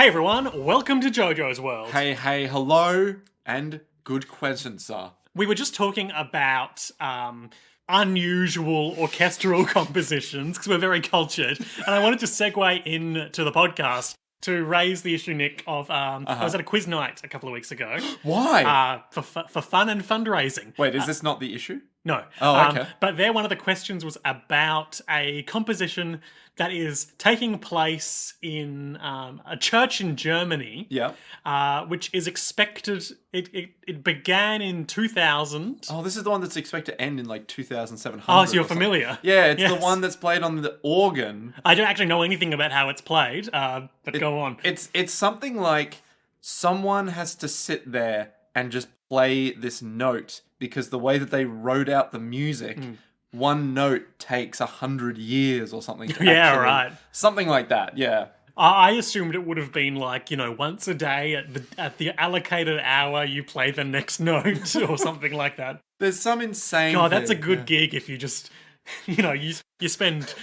Hey everyone, welcome to Jojo's World. Hey, hello, and good question, sir. We were just talking about unusual orchestral compositions because we're very cultured, and I wanted to segue into the podcast to raise the issue, Nick, of I was at a quiz night a couple of weeks ago. Why? For fun and fundraising. Wait, is this not the issue? No. Oh, okay. But there, one of the questions was about a composition that is taking place in a church in Germany. Yeah. Which is expected. It began in 2000. Oh, this is the one that's expected to end in like 2700. Oh, so you're familiar? Yeah, it's Yes. the one that's played on the organ. I don't actually know anything about how it's played, but go on. It's something like someone has to sit there and just play this note because the way that they wrote out the music, one note takes 100 years or something. To Yeah, actually- right. Something like that. Yeah. I assumed it would have been like, once a day at the allocated hour you play the next note or something like that. There's some insane. God, that's a thing, good yeah. gig if you just, you spend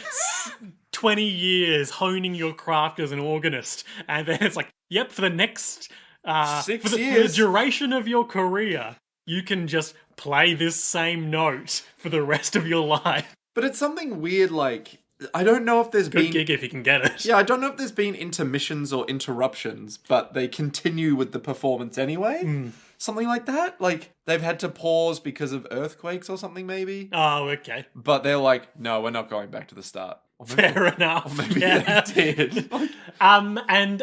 20 years honing your craft as an organist, and then it's like, yep, for the next 6 for the years. duration of your career, you can just play this same note for the rest of your life. But it's something weird, like, I don't know if there's Good been... gig if you can get it. Yeah, I don't know if there's been intermissions or interruptions, but they continue with the performance anyway. Something like that. Like, they've had to pause because of earthquakes or something, maybe. Oh, okay. But they're like, no, we're not going back to the start. Or maybe- Fair enough. Maybe Yeah. they did. And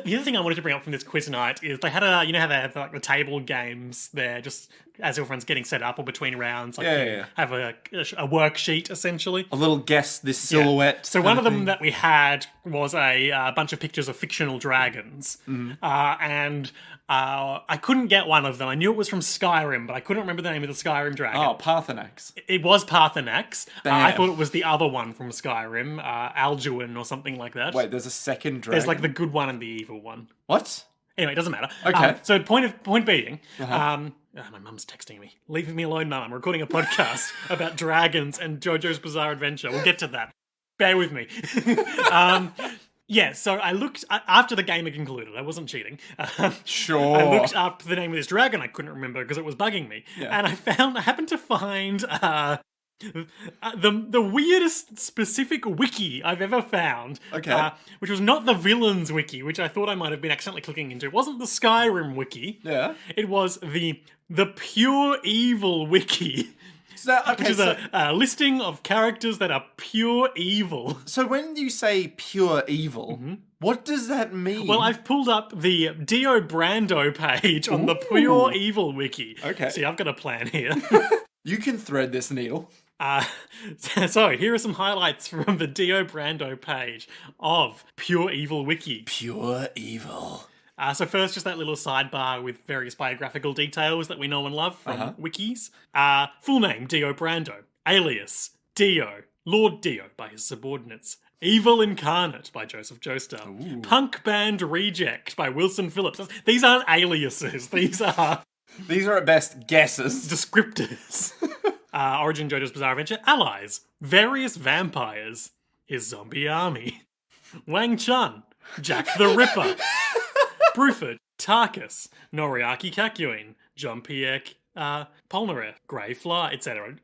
the other thing I wanted to bring up from this quiz night is they had how they have like the table games there, just as everyone's getting set up or between rounds. Like Yeah. have a worksheet essentially. A little guess this silhouette. So one of them that we had was a bunch of pictures of fictional dragons, and I couldn't get one of them. I knew it was from Skyrim, but I couldn't remember the name of the Skyrim dragon. Oh, Parthenax. It was Parthenax. I Damn. thought it was the other one from Skyrim, Alduin or something like that. Wait, there's a second dragon? There's like the good one and the evil one. What? Anyway, it doesn't matter. Okay. So point being, my mum's texting me. Leave me alone, mum. I'm recording a podcast about dragons and Jojo's Bizarre Adventure. We'll get to that. Bear with me. Yeah, so I looked, after the game had concluded, I wasn't cheating. Sure. I looked up the name of this dragon I couldn't remember because it was bugging me. Yeah. And I happened to find the weirdest specific wiki I've ever found. Okay. Which was not the villains wiki, which I thought I might have been accidentally clicking into. It wasn't the Skyrim wiki. Yeah. It was the pure evil wiki. So, okay, Which is a listing of characters that are pure evil. So when you say pure evil, what does that mean? Well, I've pulled up the Dio Brando page on the Pure Evil wiki. Okay. See, I've got a plan here. You can thread this needle. So here are some highlights from the Dio Brando page of Pure Evil wiki. Pure evil. So first, just that little sidebar with various biographical details that we know and love from wikis. Full name, Dio Brando. Alias, Dio. Lord Dio by his subordinates. Evil Incarnate by Joseph Joestar. Punk Band Reject by Wilson Phillips. These aren't aliases. These are These are at best guesses. descriptors. Origin Jojo's Bizarre Adventure. Allies. Various vampires. His zombie army. Wang Chun. Jack the Ripper. Bruford, Tarkus, Noriaki Kakyoin, Jean-Pierre Polnareff, Grey Fly, etc.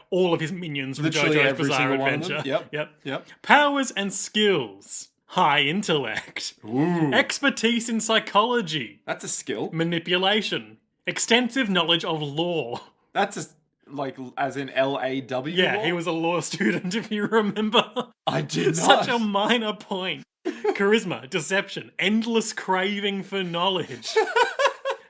All of his minions from Literally JoJo's every Bizarre single one of them. Adventure. Yep. Powers and skills. High intellect. Ooh. Expertise in psychology. That's a skill. Manipulation. Extensive knowledge of law. That's as in L-A-W. Yeah, law? he was a law student, if you remember. I did not. Such a minor point. Charisma, deception, endless craving for knowledge.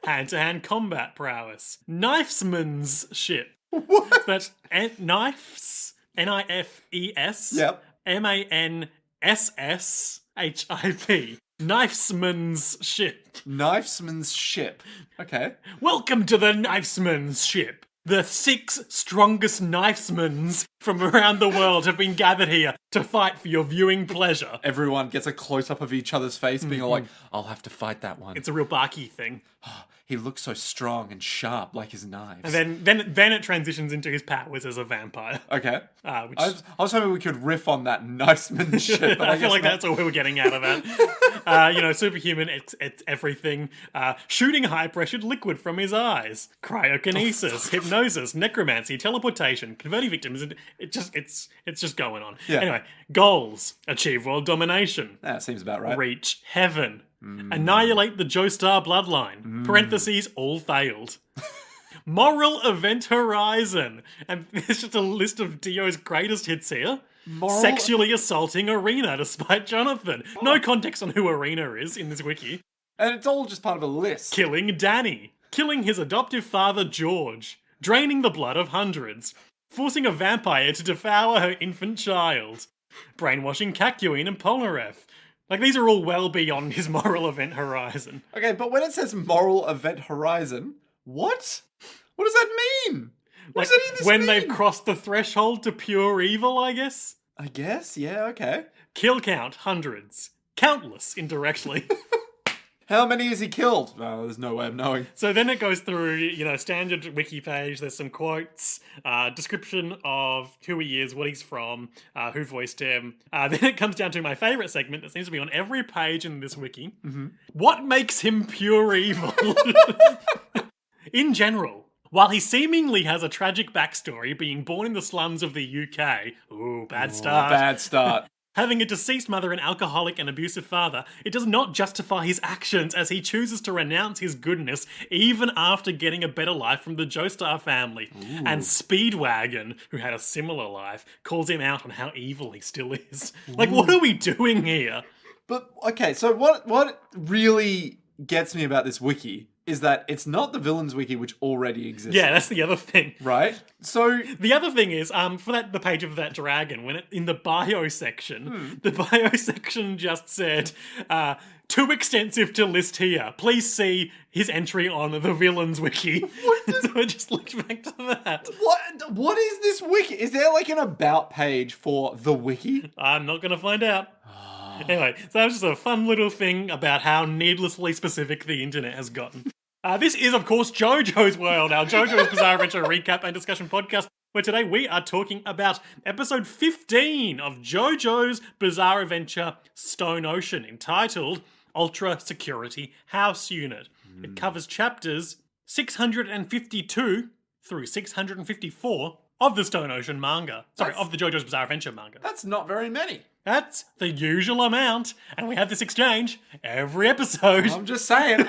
Hand-to-hand combat prowess. Knifesmansship. What? That's knifes, N-I-F-E-S. Yep. M-A-N-S-S-H-I-P. Knifesmansship. Knifesmanship. Okay. Welcome to the Knifesmansship. The 6 strongest knifesmans from around the world have been gathered here to fight for your viewing pleasure. Everyone gets a close-up of each other's face, being like, I'll have to fight that one. It's a real Barky thing. He looks so strong and sharp like his knives. And then it transitions into his powers as a vampire. Okay. Which... I was hoping we could riff on that Knifesmansship. I feel like that's all we were getting out of that. Superhuman, it's everything. Shooting high-pressured liquid from his eyes. Cryokinesis, hypnosis, necromancy, teleportation, converting victims. It's just going on. Yeah. Anyway, goals. Achieve world domination. That seems about right. Reach heaven. Annihilate the Joestar bloodline. Parentheses, all failed. Moral event horizon. And there's just a list of Dio's greatest hits here. Sexually assaulting Arena despite Jonathan. No context on who Arena is in this wiki. And it's all just part of a list. Killing Danny. Killing his adoptive father George. Draining the blood of hundreds. Forcing a vampire to devour her infant child. Brainwashing Kakyoin and Polnareff. Like, these are all well beyond his moral event horizon. Okay, but when it says moral event horizon, what? What does that mean? What does any of this when mean? they've crossed the threshold to pure evil, I guess? I guess, yeah, okay. Kill count, hundreds. Countless, indirectly. How many has he killed? Oh, there's no way of knowing. So then it goes through, standard wiki page. There's some quotes, description of who he is, what he's from, who voiced him. Then it comes down to my favourite segment that seems to be on every page in this wiki. Mm-hmm. What makes him pure evil? In general, while he seemingly has a tragic backstory, being born in the slums of the UK, bad start. Having a deceased mother, an alcoholic and abusive father, it does not justify his actions as he chooses to renounce his goodness even after getting a better life from the Joestar family. Ooh. And Speedwagon, who had a similar life, calls him out on how evil he still is. Ooh. Like, what are we doing here? But, okay, so what really gets me about this wiki is that it's not the villains wiki which already exists. Yeah, that's the other thing. Right? So the other thing is, for the page of that dragon, when in the bio section, the bio section just said, too extensive to list here. Please see his entry on the villains wiki. So I just looked back to that. What is this wiki? Is there like an about page for the wiki? I'm not going to find out. Anyway, so that was just a fun little thing about how needlessly specific the internet has gotten. This is, of course, Jojo's World, our Jojo's Bizarre Adventure recap and discussion podcast, where today we are talking about episode 15 of Jojo's Bizarre Adventure Stone Ocean, entitled Ultra Security House Unit. It covers chapters 652 through 654 of the Stone Ocean manga. Of the Jojo's Bizarre Adventure manga. That's not very many. That's the usual amount, and we have this exchange every episode. I'm just saying.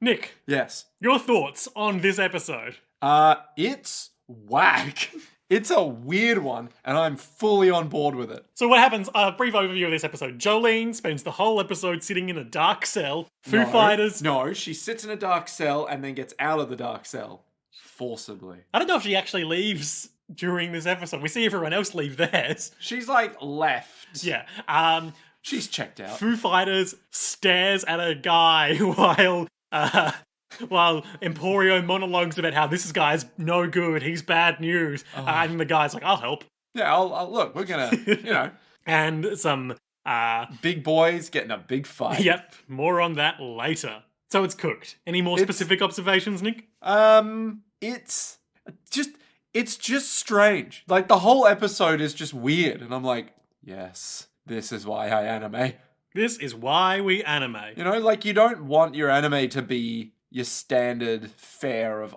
Nick. Yes. Your thoughts on this episode? It's whack. It's a weird one, and I'm fully on board with it. So what happens, a brief overview of this episode. Jolene spends the whole episode sitting in a dark cell. Foo Fighters. No, she sits in a dark cell and then gets out of the dark cell. Forcibly. I don't know if she actually leaves during this episode. We see everyone else leave theirs. She's like left. Yeah. She's checked out. Foo Fighters stares at a guy while Emporio monologues about how this guy's no good, he's bad news, and the guy's like, I'll help. Yeah, I'll look, we're gonna, And some... big boys getting a big fight. Yep, more on that later. So it's cooked. Any more specific observations, Nick? It's just strange. Like, the whole episode is just weird, and I'm like, yes, this is why I anime. This is why we anime. Like, you don't want your anime to be your standard fare of,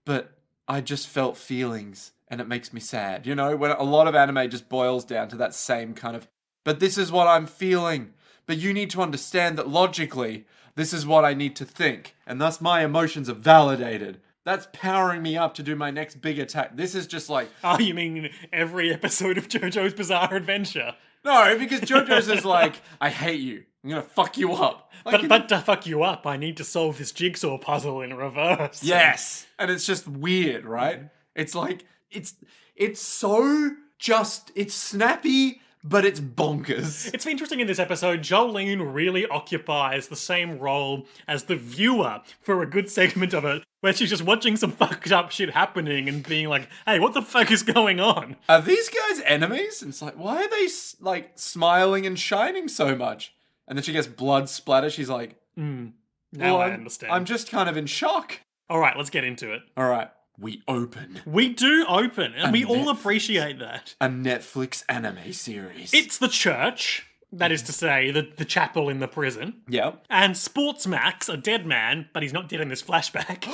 but I just felt feelings and it makes me sad. When a lot of anime just boils down to that same kind of, but this is what I'm feeling. But you need to understand that logically, this is what I need to think. And thus my emotions are validated. That's powering me up to do my next big attack. This is just like... Oh, you mean every episode of JoJo's Bizarre Adventure? No, because JoJo's is like, I hate you. I'm going to fuck you up. Like, but to fuck you up, I need to solve this jigsaw puzzle in reverse. Yes. And it's just weird, right? It's like, it's so just, it's snappy, but it's bonkers. It's interesting in this episode, Jolene really occupies the same role as the viewer for a good segment of it, where she's just watching some fucked up shit happening and being like, hey, what the fuck is going on? Are these guys enemies? And it's like, why are they, like, smiling and shining so much? And then she gets blood splatter. She's like, Now I understand. I'm just kind of in shock. All right, let's get into it. All right. We open. We do open, and we all appreciate that. A Netflix anime series. It's the church, that is to say, the chapel in the prison. Yep. And Sportsmax, a dead man, but he's not dead in this flashback,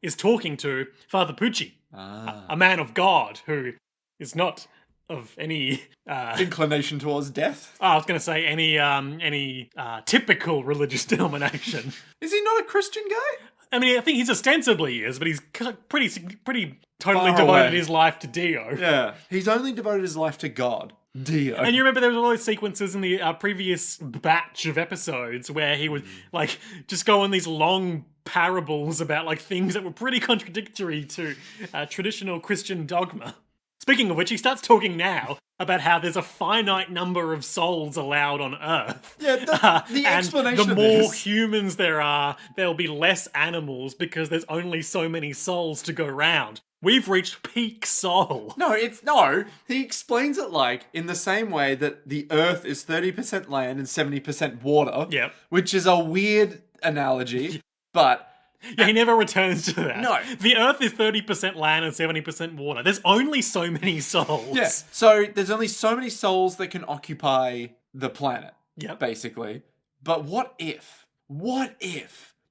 is talking to Father Pucci, a man of God who is not of any inclination towards death. I was going to say any typical religious denomination. Is he not a Christian guy? I mean, I think he's ostensibly is, but he's pretty totally Far devoted away. his life to Dio. Yeah. He's only devoted his life to God. Dio. And you remember there was all those sequences in the previous batch of episodes where he would like just go on these long parables about like things that were pretty contradictory to traditional Christian dogma. Speaking of which, he starts talking now about how there's a finite number of souls allowed on Earth. Yeah, the and explanation the of more this. humans there are, there'll be less animals because there's only so many souls to go round. We've reached peak soul. No. He explains it like in the same way that the Earth is 30% land and 70% water. Yep. Which is a weird analogy, but Yeah, he never returns to that. No. The Earth is 30% land and 70% water. There's only so many souls. yeah. So there's only so many souls that can occupy the planet. Yep. Basically. But what if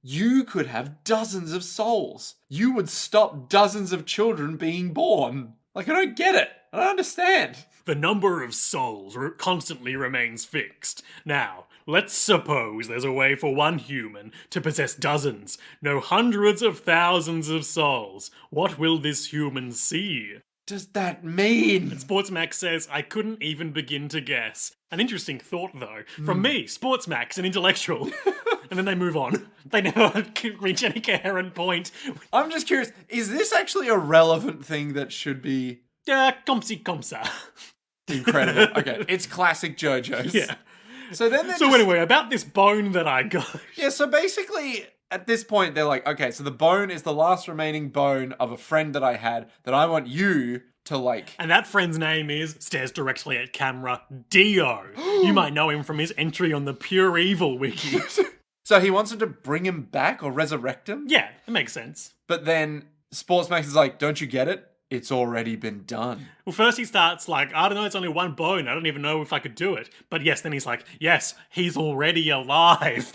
you could have dozens of souls? You would stop dozens of children being born. Like, I don't get it. I don't understand. The number of souls constantly remains fixed. Now, let's suppose there's a way for one human to possess dozens, no hundreds of thousands of souls. What will this human see? Does that mean? Sportsmax says, I couldn't even begin to guess. An interesting thought, though. From me, Sportsmax, an intellectual. And then they move on. They never reach any coherent point. I'm just curious, is this actually a relevant thing that should be Comme ci, comme ça. incredible? Okay, it's classic Jojo's. Yeah. So then So anyway, about this bone that I got. yeah, so basically at this point they're like, okay, so the bone is the last remaining bone of a friend that I had that I want you to like. And that friend's name is, stares directly at camera, Dio. You might know him from his entry on the Pure Evil wiki. So he wants him to bring him back or resurrect him? Yeah, it makes sense. But then Sportsmax is like, don't you get it? It's already been done. Well, first he starts like, I don't know, it's only one bone. I don't even know if I could do it. But yes, then he's like, yes, he's already alive.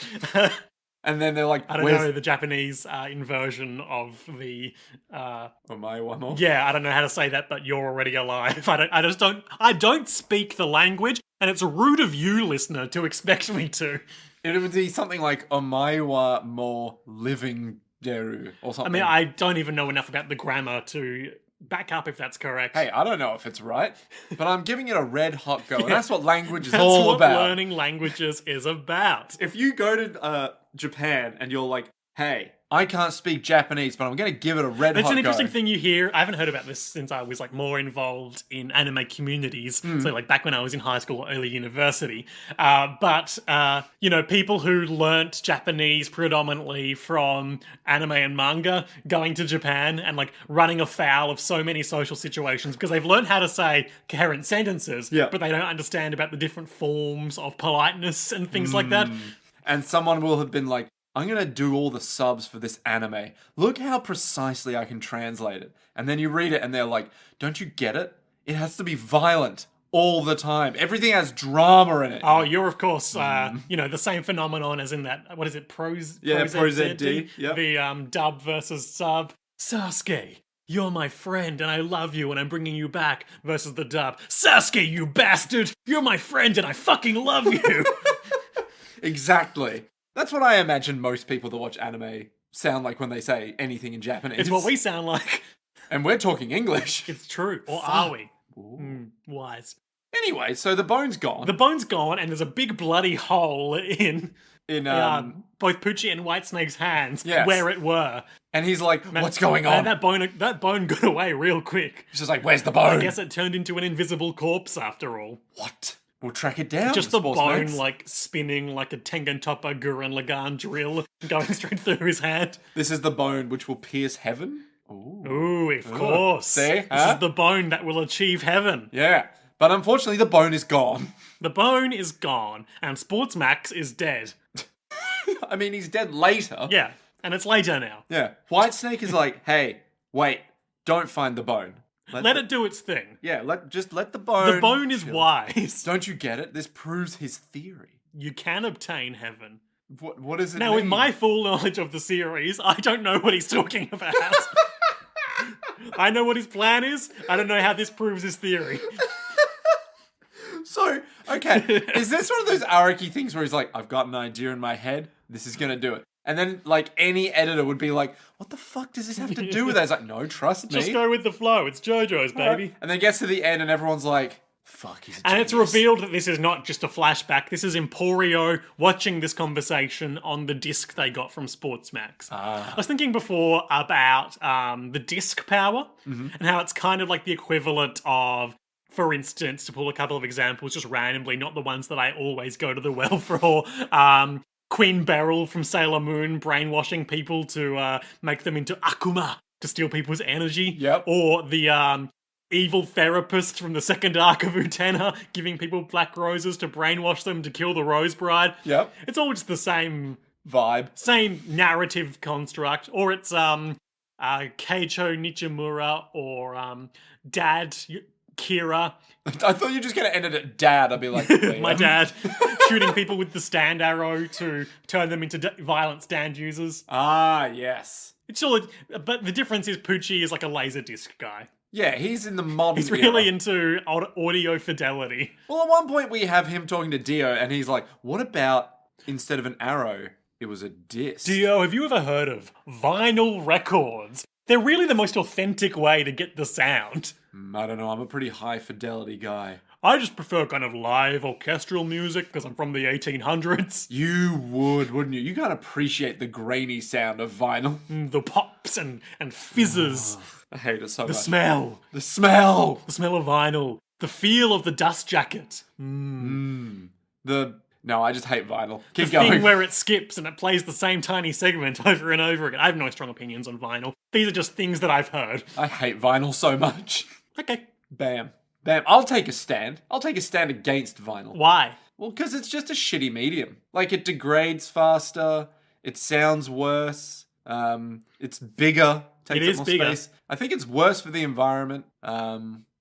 And then they're like, I don't know the Japanese inversion of the... Omae-wa-mo? Yeah, I don't know how to say that, but you're already alive. I don't speak the language, and it's rude of you, listener, to expect me to. It would be something like Omae-wa-mo living deru or something. I mean, I don't even know enough about the grammar to back up if that's correct. Hey, I don't know if it's right, but I'm giving it a red hot go, and that's what language is That's all what about. learning languages is about. If you go to Japan and you're like, hey, I can't speak Japanese, but I'm going to give it a red That's hot an interesting go. thing you hear. I haven't heard about this since I was like more involved in anime communities. So like back when I was in high school or early university. But you know, people who learnt Japanese predominantly from anime and manga going to Japan and like running afoul of so many social situations because they've learned how to say coherent sentences, Yeah. but they don't understand about the different forms of politeness and things like that. And someone will have been like, I'm going to do all the subs for this anime. Look how precisely I can translate it. And then you read it and they're like, don't you get it? It has to be violent all the time. Everything has drama in it. Oh, you're of course, you know, the same phenomenon as in that, what is it, Yeah, ProZD, yep. The dub versus sub. Sasuke, you're my friend and I love you and I'm bringing you back versus the dub. Sasuke, you bastard, you're my friend and I fucking love you. Exactly. That's what I imagine most people that watch anime sound like when they say anything in Japanese. It's what we sound like. And we're talking English. It's true. Or are we? Wise. Anyway, so the bone's gone. The bone's gone and there's a big bloody hole in both Poochie and Whitesnake's hands Yes. where it were. And he's like, what's going Man, on? that bone got away real quick. He's just like, where's the bone? I guess it turned into an invisible corpse after all. What? We'll track it down. Just the bone, Sportsmax. like, spinning like a Tengen Toppa Gurren Lagann drill going straight through his head. This is the bone which will pierce heaven. Ooh, of course. See? This is the bone that will achieve heaven. Yeah. But unfortunately, the bone is gone. The bone is gone, and Sportsmax is dead. I mean, he's dead later. Yeah, and it's later now. Yeah. Whitesnake is like, hey, wait, don't find the bone. Let it do its thing. Yeah, just let the bone. The bone is wise. Don't you get it? This proves his theory. You can obtain heaven. What does it Now, mean? with my full knowledge of the series, I don't know what he's talking about. I know what his plan is. I don't know how this proves his theory. So, okay, is this one of those Araki things where he's like, I've got an idea in my head, this is gonna do it. And then, like, any editor would be like, what the fuck does this have to do with that? It's like, no, trust me. Just go with the flow. It's Jojo's, baby. And then gets to the end and everyone's like, fuck, he's a And it's genius. revealed that this is not just a flashback. This is Emporio watching this conversation on the disc they got from Sportsmax. I was thinking before about the disc power and how it's kind of like the equivalent of, for instance, to pull a couple of examples just randomly, not the ones that I always go to the well for, Queen Beryl from Sailor Moon brainwashing people to make them into Akuma to steal people's energy. Yep. Or the evil therapist from the second arc of Utena giving people black roses to brainwash them to kill the Rose Bride. Yep. It's all just the same narrative construct. Or it's Keicho Nichimura or Dad Kira. I thought you were just going to end it at dad. I'd be like, My dad shooting people with the stand arrow to turn them into violent stand users. Ah, yes. It's all, but the difference is Poochie is like a laser disc guy. Yeah, he's in the modern He's really era. into audio fidelity. Well, at one point we have him talking to Dio and he's like, what about instead of an arrow, it was a disc? Dio, have you ever heard of vinyl records? They're really the most authentic way to get the sound. I don't know, I'm a pretty high fidelity guy. I just prefer kind of live orchestral music because I'm from the 1800s. You would, wouldn't you? You can't appreciate the grainy sound of vinyl. The pops and fizzes. I hate it so The much. smell. The smell! The smell of vinyl. The feel of the dust jacket. No, I just hate vinyl. Keep The going. thing where it skips and it plays the same tiny segment over and over again. I have no strong opinions on vinyl. These are just things that I've heard. I hate vinyl so much. Okay. Bam. Bam. I'll take a stand. I'll take a stand against vinyl. Why? Well, because it's just a shitty medium. Like, it degrades faster. It sounds worse. It's bigger. Takes It up is more bigger. space. I think it's worse for the environment.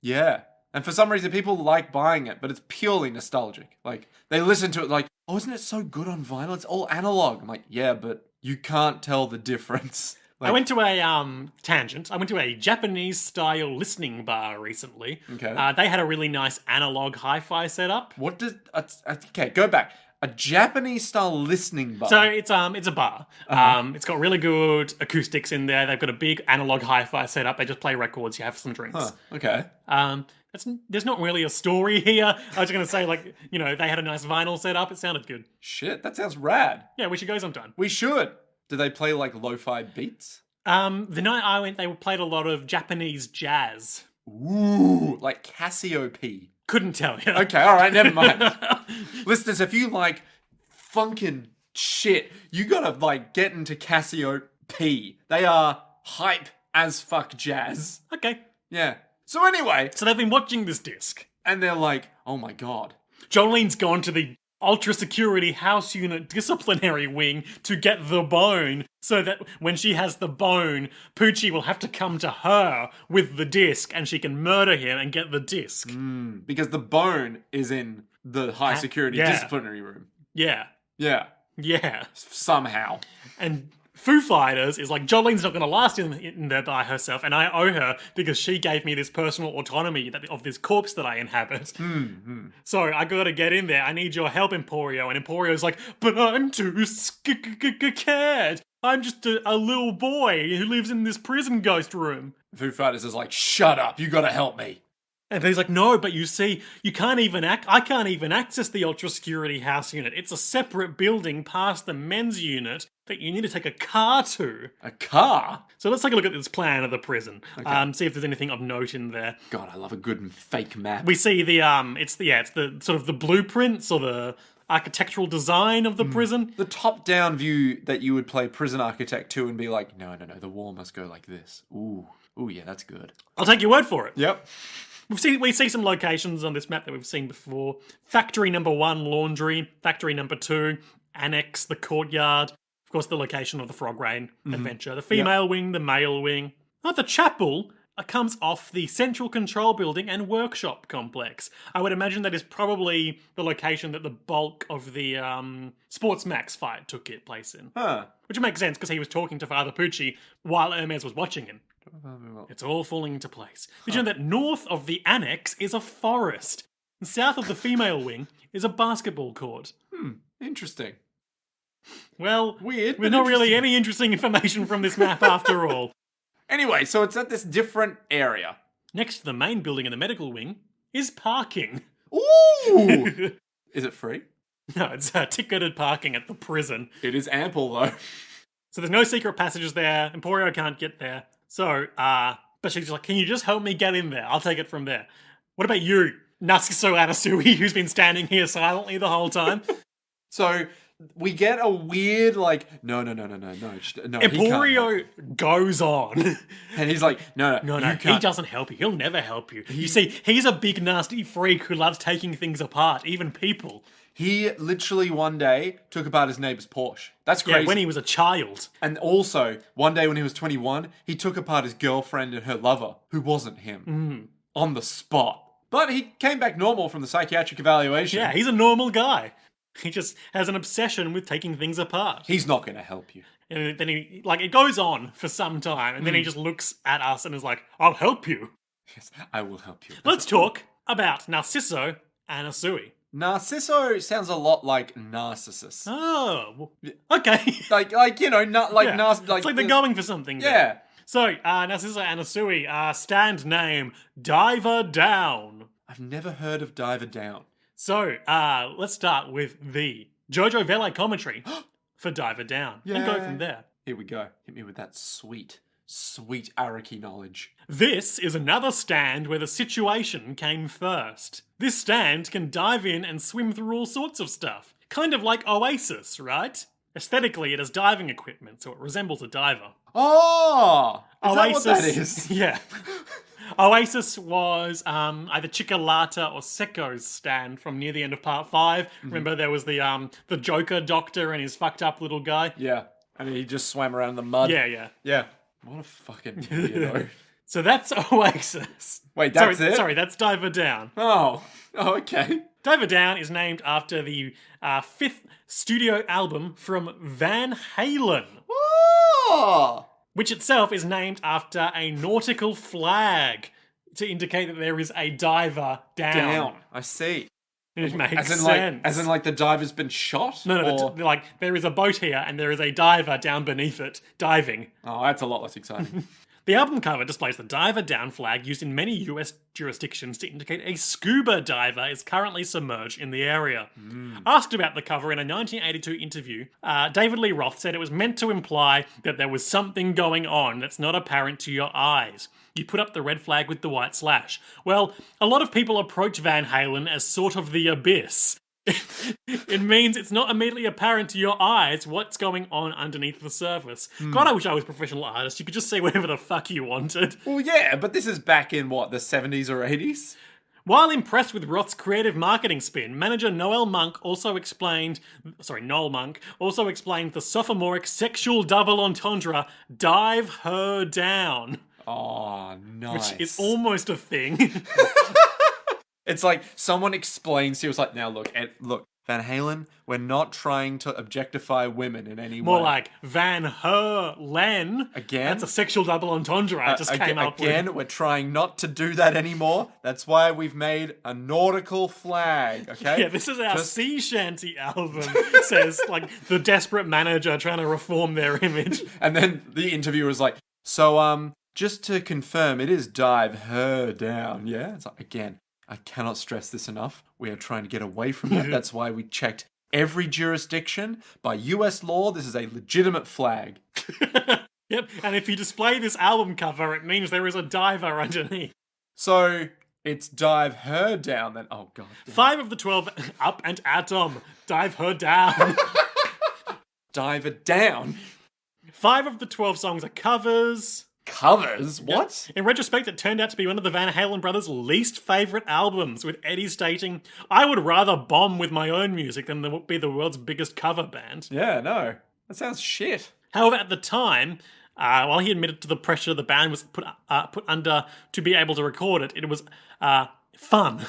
Yeah. And for some reason, people like buying it, but it's purely nostalgic. Like, they listen to it like, oh, isn't it so good on vinyl? It's all analog. I'm like, yeah, but you can't tell the difference. Like, I went to a tangent. I went to a Japanese-style listening bar recently. Okay. They had a really nice analog hi-fi setup. what does... okay, go back. A Japanese-style listening bar. So it's a bar. It's got really good acoustics in there. They've got a big analog hi-fi setup. They just play records. You have some drinks. Huh, okay. There's not really a story here. I was going to say, like, you know, they had a nice vinyl setup. It sounded good. Shit, that sounds rad. Yeah, we should go sometime. We should. Do they play, like, lo-fi beats? The night I went, they played a lot of Japanese jazz. Ooh, like Cassiope. Couldn't tell you. Okay, alright, never mind. Listeners, if you like funkin' shit, you gotta, like, get into Cassiope. They are hype as fuck jazz. Okay. Yeah. So anyway, So they've been watching this disc. and they're like, oh my god. Jolene's gone to the ultra security house unit disciplinary wing to get the bone, so that when she has the bone, Poochie will have to come to her with the disc and she can murder him and get the disc. Because the bone is in the high security yeah. disciplinary room. Yeah. Yeah. Yeah. Somehow. And Foo Fighters is like, Jolene's not going to last in there by herself, and I owe her because she gave me this personal autonomy of this corpse that I inhabit. So I got to get in there. I need your help, Emporio. And Emporio's like, but I'm too scared. I'm just a little boy who lives in this prison ghost room. Foo Fighters is like, shut up, you gotta help me. And he's like, no, but you see, I can't even access the ultra security house unit. It's a separate building past the men's unit that you need to take a car to. A car? So let's take a look at this plan of the prison. See if there's anything of note in there. God, I love a good fake map. We see it's the sort of the blueprints or the architectural design of the prison. The top-down view that you would play prison architect to and be like, no, the wall must go like this. Ooh, yeah, that's good. I'll take your word for it. Yep. We see some locations on this map that we've seen before. Factory number 1, laundry. Factory number 2, annex, the courtyard. Of course, the location of the Frog Rain adventure. The female wing, the male wing. The chapel comes off the central control building and workshop complex. I would imagine that is probably the location that the bulk of the Sports Max fight took place in. Huh. Which makes sense because he was talking to Father Pucci while Hermes was watching him. It's all falling into place. Did you know that north of the annex is a forest? And south of the female wing is a basketball court. Interesting. Well, Weird, there's but not really any interesting information from this map after all. Anyway, so it's at this different area. Next to the main building in the medical wing is parking. Ooh! Is it free? No, it's ticketed parking at the prison. It is ample, though. So there's no secret passages there. Emporio can't get there. So, but she's like, can you just help me get in there? I'll take it from there. What about you, Narciso Anasui, who's been standing here silently the whole time? So we get a weird, like, no. Emporio goes on. And he's like, no, he doesn't help you. He'll never help you. You see, he's a big nasty freak who loves taking things apart, even people. He literally one day took apart his neighbor's Porsche. That's crazy. Yeah, when he was a child. And also, one day when he was 21, he took apart his girlfriend and her lover, who wasn't him, on the spot. But he came back normal from the psychiatric evaluation. Yeah, he's a normal guy. He just has an obsession with taking things apart. He's not going to help you. And then it goes on for some time, and then he just looks at us and is like, I'll help you. Yes, I will help you. Let's talk about Narciso Anasui. Narciso sounds a lot like Narcissus. Oh, okay. like you know, not like yeah. It's like they're going for something. Yeah. There. So, Narciso Anasui, stand name, Diver Down. I've never heard of Diver Down. So, let's start with the Jojo Vele commentary for Diver Down. Yeah. And go from there. Here we go. Hit me with that sweet Araki knowledge. This is another stand where the situation came first. This stand can dive in and swim through all sorts of stuff. Kind of like Oasis, right? Aesthetically, it has diving equipment, so it resembles a diver. Oh! Is Oasis, that what that is? Yeah. Oasis was either Chickalata or Seko's stand from near the end of part 5. Remember there was the Joker doctor and his fucked up little guy? Yeah. And he just swam around in the mud. Yeah. Yeah. What a fucking weirdo. So that's Oasis. Wait, that's it? Sorry, that's Diver Down. Oh, okay. Diver Down is named after the 5th studio album from Van Halen. Oh! Which itself is named after a nautical flag to indicate that there is a diver down. I see. It makes sense. As in, like, the diver's been shot? No, like, there is a boat here and there is a diver down beneath it, diving. Oh, that's a lot less exciting. The album cover displays the Diver Down flag used in many US jurisdictions to indicate a scuba diver is currently submerged in the area. Asked about the cover in a 1982 interview, David Lee Roth said it was meant to imply that there was something going on that's not apparent to your eyes. You put up the red flag with the white slash. Well, a lot of people approach Van Halen as sort of the abyss. It means it's not immediately apparent to your eyes what's going on underneath the surface. God, I wish I was a professional artist. You could just say whatever the fuck you wanted. Well, yeah, but this is back in, what, the 70s or 80s? While impressed with Roth's creative marketing spin, manager Noel Monk also explained the sophomoric sexual double entendre, dive her down. Oh, nice. Which is almost a thing. It's like someone explains, he was like, now look, Van Halen, we're not trying to objectify women in any way. More like Van Halen. Again? That's a sexual double entendre I just came up with. Again, we're trying not to do that anymore. That's why we've made a nautical flag, okay? Yeah, this is our sea shanty album, says, like, the desperate manager trying to reform their image. And then the interviewer is like, so, just to confirm, it is dive her down, yeah? It's like, again, I cannot stress this enough. We are trying to get away from that. That's why we checked every jurisdiction. By US law, this is a legitimate flag. Yep, and if you display this album cover, it means there is a diver underneath. So, it's dive her down then. Oh, God. 5 of the 12 up and atom. Dive her down. Dive it down. 5 of the 12 songs are covers. Covers? What? In retrospect, it turned out to be one of the Van Halen brothers' least favourite albums, with Eddie stating, "I would rather bomb with my own music than be the world's biggest cover band." Yeah, no. That sounds shit. However, at the time, while he admitted to the pressure the band was put under to be able to record it, it was fun.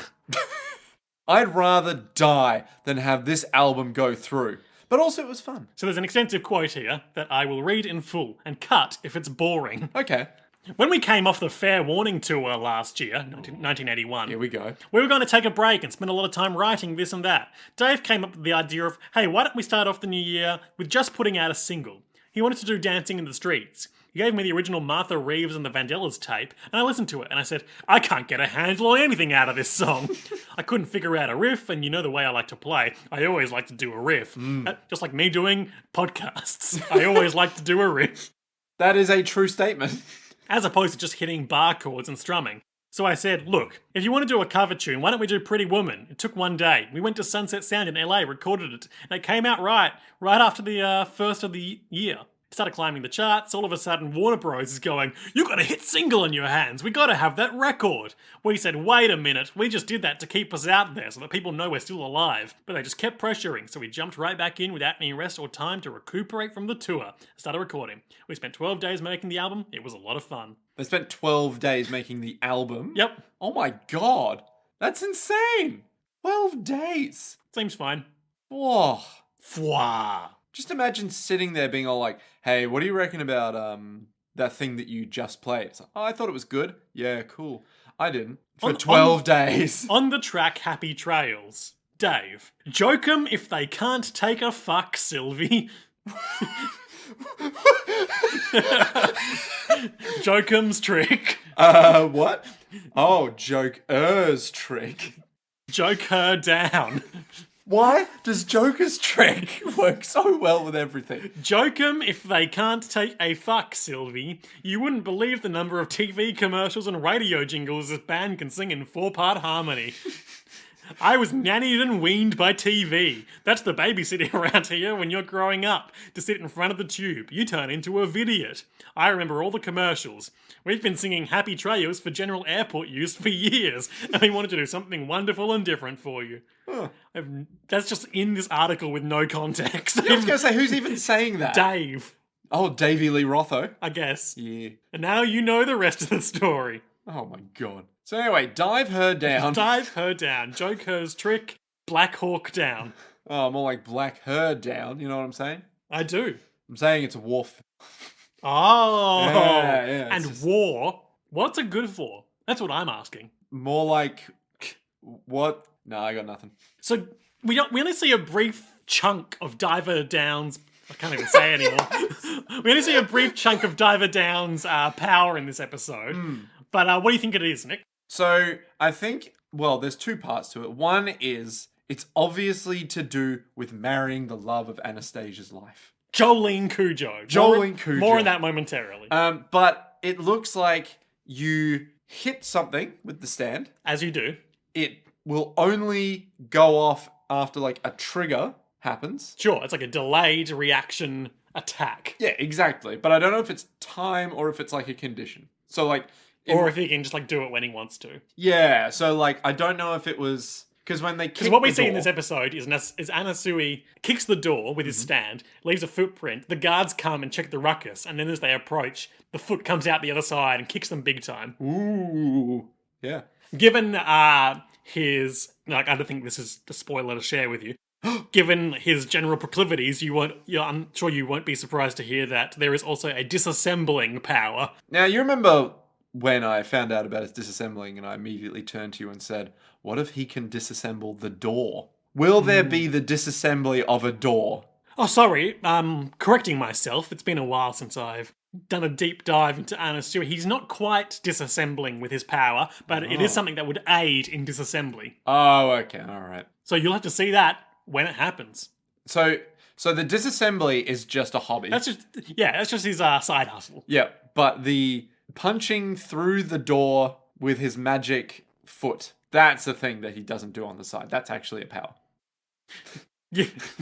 I'd rather die than have this album go through. But also it was fun. So there's an extensive quote here that I will read in full and cut if it's boring. Okay. When we came off the Fair Warning tour last year, 1981, Here we go. we were going to take a break and spend a lot of time writing this and that. Dave came up with the idea of, hey, why don't we start off the new year with just putting out a single? He wanted to do Dancing in the Streets. He gave me the original Martha Reeves and the Vandellas tape, and I listened to it, and I said, I can't get a handle on anything out of this song. I couldn't figure out a riff, and you know the way I like to play. I always like to do a riff. Just like me doing podcasts. I always like to do a riff. That is a true statement. As opposed to just hitting bar chords and strumming. So I said, look, if you want to do a cover tune, why don't we do Pretty Woman? It took one day. We went to Sunset Sound in LA, recorded it, and it came out right after the first of the year. Started climbing the charts. All of a sudden, Warner Bros. Is going, you got a hit single on your hands. We got to have that record. We said, wait a minute. We just did that to keep us out there so that people know we're still alive. But they just kept pressuring, so we jumped right back in without any rest or time to recuperate from the tour. Started recording. We spent 12 days making the album. It was a lot of fun. They spent 12 days making the album? Yep. Oh my God. That's insane. 12 days. Seems fine. Whoa. Fwah. Just imagine sitting there being all like, hey, what do you reckon about that thing that you just played? It's like, oh, I thought it was good. Yeah, cool. I didn't. For 12 days. On the track Happy Trails. Dave. Joke 'em if they can't take a fuck, Sylvie. Joke 'em's trick. What? Oh, Joker's trick. Joke her down. Why does Joker's trick work so well with everything? Joke 'em if they can't take a fuck, Sylvie. You wouldn't believe the number of TV commercials and radio jingles this band can sing in 4-part harmony. I was nannied and weaned by TV. That's the babysitter around here when you're growing up. To sit in front of the tube, you turn into a vidiot. I remember all the commercials. We've been singing Happy Trails for general airport use for years, and we wanted to do something wonderful and different for you. Huh. That's just in this article with no context. I was going to say, who's even saying that? Dave. Oh, Davey Lee Rotho. I guess. Yeah. And now you know the rest of the story. Oh my God. So anyway, dive her down. Dive her down. Joke her's trick. Black Hawk down. Oh, more like black her down. You know what I'm saying? I do. I'm saying it's a war. Oh. Yeah, and just... war. What's it good for? That's what I'm asking. More like what? No, I got nothing. So we only see a brief chunk of Diver Down's. I can't even say anymore. We only see a brief chunk of Diver Down's power in this episode. But what do you think it is, Nick? So I think, well, there's two parts to it. One is it's obviously to do with marrying the love of Anastasia's life. Jolene Cujo. Cujo. More on that momentarily. But it looks like you hit something with the stand. As you do. It will only go off after like a trigger happens. Sure, it's like a delayed reaction attack. Yeah, exactly. But I don't know if it's time or if it's like a condition. So like... Or if he can just like do it when he wants to. Yeah, so like I don't know if it was... Because when they kick Because what we the see door, in this episode is Anasui kicks the door with his stand, leaves a footprint, the guards come and check the ruckus, and then as they approach, the foot comes out the other side and kicks them big time. Ooh. Yeah. Given his... Like, I don't think this is a spoiler to share with you. Given his general proclivities, I'm sure you won't be surprised to hear that there is also a disassembling power. Now, you remember when I found out about his disassembling and I immediately turned to you and said, what if he can disassemble the door? Will there be the disassembly of a door? Oh, sorry, correcting myself. It's been a while since I've done a deep dive into Anasui. He's not quite disassembling with his power, but it is something that would aid in disassembly. Oh, okay, all right. So you'll have to see that when it happens. So the disassembly is just a hobby. That's just his side hustle. Yeah, but the punching through the door with his magic foot, that's the thing that he doesn't do on the side. That's actually a power.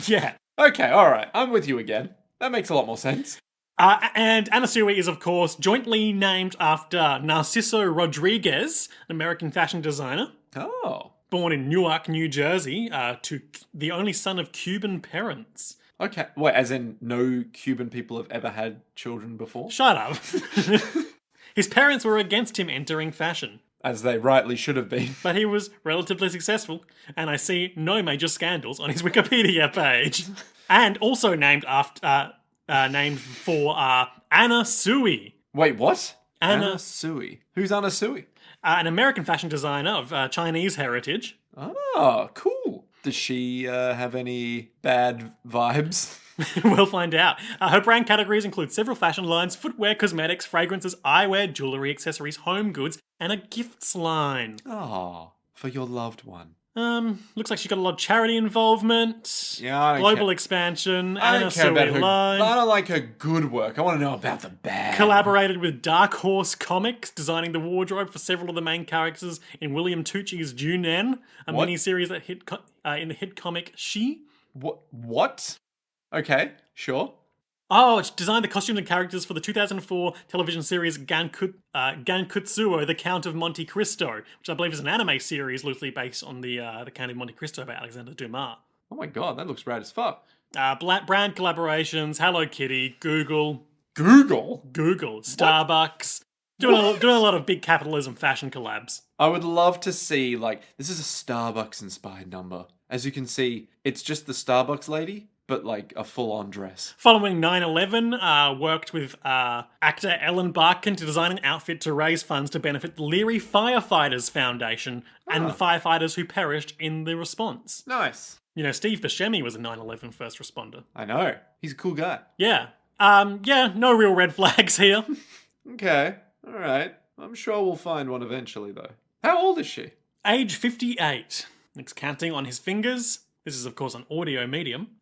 Yeah. Okay, all right. I'm with you again. That makes a lot more sense. And Anasui is, of course, jointly named after Narciso Rodriguez, an American fashion designer. Oh. Born in Newark, New Jersey, to the only son of Cuban parents. Okay. Wait, as in no Cuban people have ever had children before? Shut up. His parents were against him entering fashion. As they rightly should have been. But he was relatively successful, and I see no major scandals on his Wikipedia page. And also named for Anna Sui. Wait, what? Anna Sui. Who's Anna Sui? An American fashion designer of Chinese heritage. Oh, cool. Does she have any bad vibes? We'll find out. Her brand categories include several fashion lines, footwear, cosmetics, fragrances, eyewear, jewellery, accessories, home goods, and a gifts line. Oh, for your loved one. Looks like she's got a lot of charity involvement. Yeah, I don't global care. expansion. I Anna don't care about Sui her. line. I don't like her good work. I want to know about the bad. Collaborated with Dark Horse Comics, designing the wardrobe for several of the main characters in William Tucci's Junen, a What? miniseries that hit in the hit comic She. What? Okay, sure. Oh, it's designed the costumes and characters for the 2004 television series Gankutsuo, The Count of Monte Cristo, which I believe is an anime series loosely based on the Count of Monte Cristo by Alexander Dumas. Oh my god, that looks rad as fuck. Brand collaborations, Hello Kitty, Google, Starbucks. Doing a lot of big capitalism fashion collabs. I would love to see, this is a Starbucks-inspired number. As you can see, it's just the Starbucks lady, but a full-on dress. Following 9/11, worked with actor Ellen Barkin to design an outfit to raise funds to benefit the Leary Firefighters Foundation and the firefighters who perished in the response. Nice. You know, Steve Buscemi was a 9/11 first responder. I know. He's a cool guy. Yeah. No real red flags here. Okay. All right. I'm sure we'll find one eventually, though. How old is she? Age 58. It's counting on his fingers. This is, of course, an audio medium.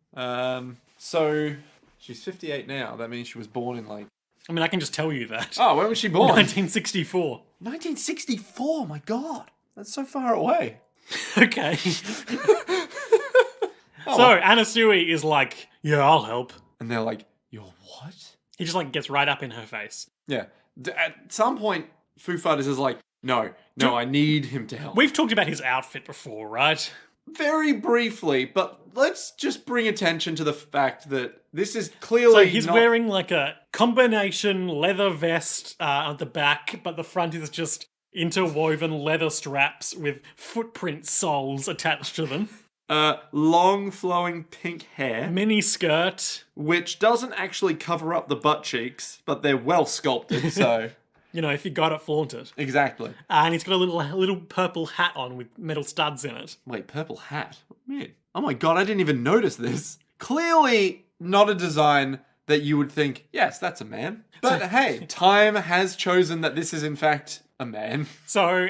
So she's 58 now. That means she was born in I mean, I can just tell you that. Oh, when was she born? 1964. 1964, my god. That's so far away. Okay. So, Anna Sui is like, yeah, I'll help. And they're like, you're what? He just gets right up in her face. Yeah. At some point, Foo Fighters is like, no, I need him to help. We've talked about his outfit before, right? Very briefly, but let's just bring attention to the fact that this is clearly So he's wearing a combination leather vest at the back, but the front is just interwoven leather straps with footprint soles attached to them. Long flowing pink hair. Mini skirt. Which doesn't actually cover up the butt cheeks, but they're well sculpted, so... You know, if you got it, flaunt it. Exactly. And he's got a little purple hat on with metal studs in it. Wait, purple hat? What do you mean? Oh my god, I didn't even notice this. Clearly not a design that you would think, yes, that's a man. But hey, time has chosen that this is in fact a man. So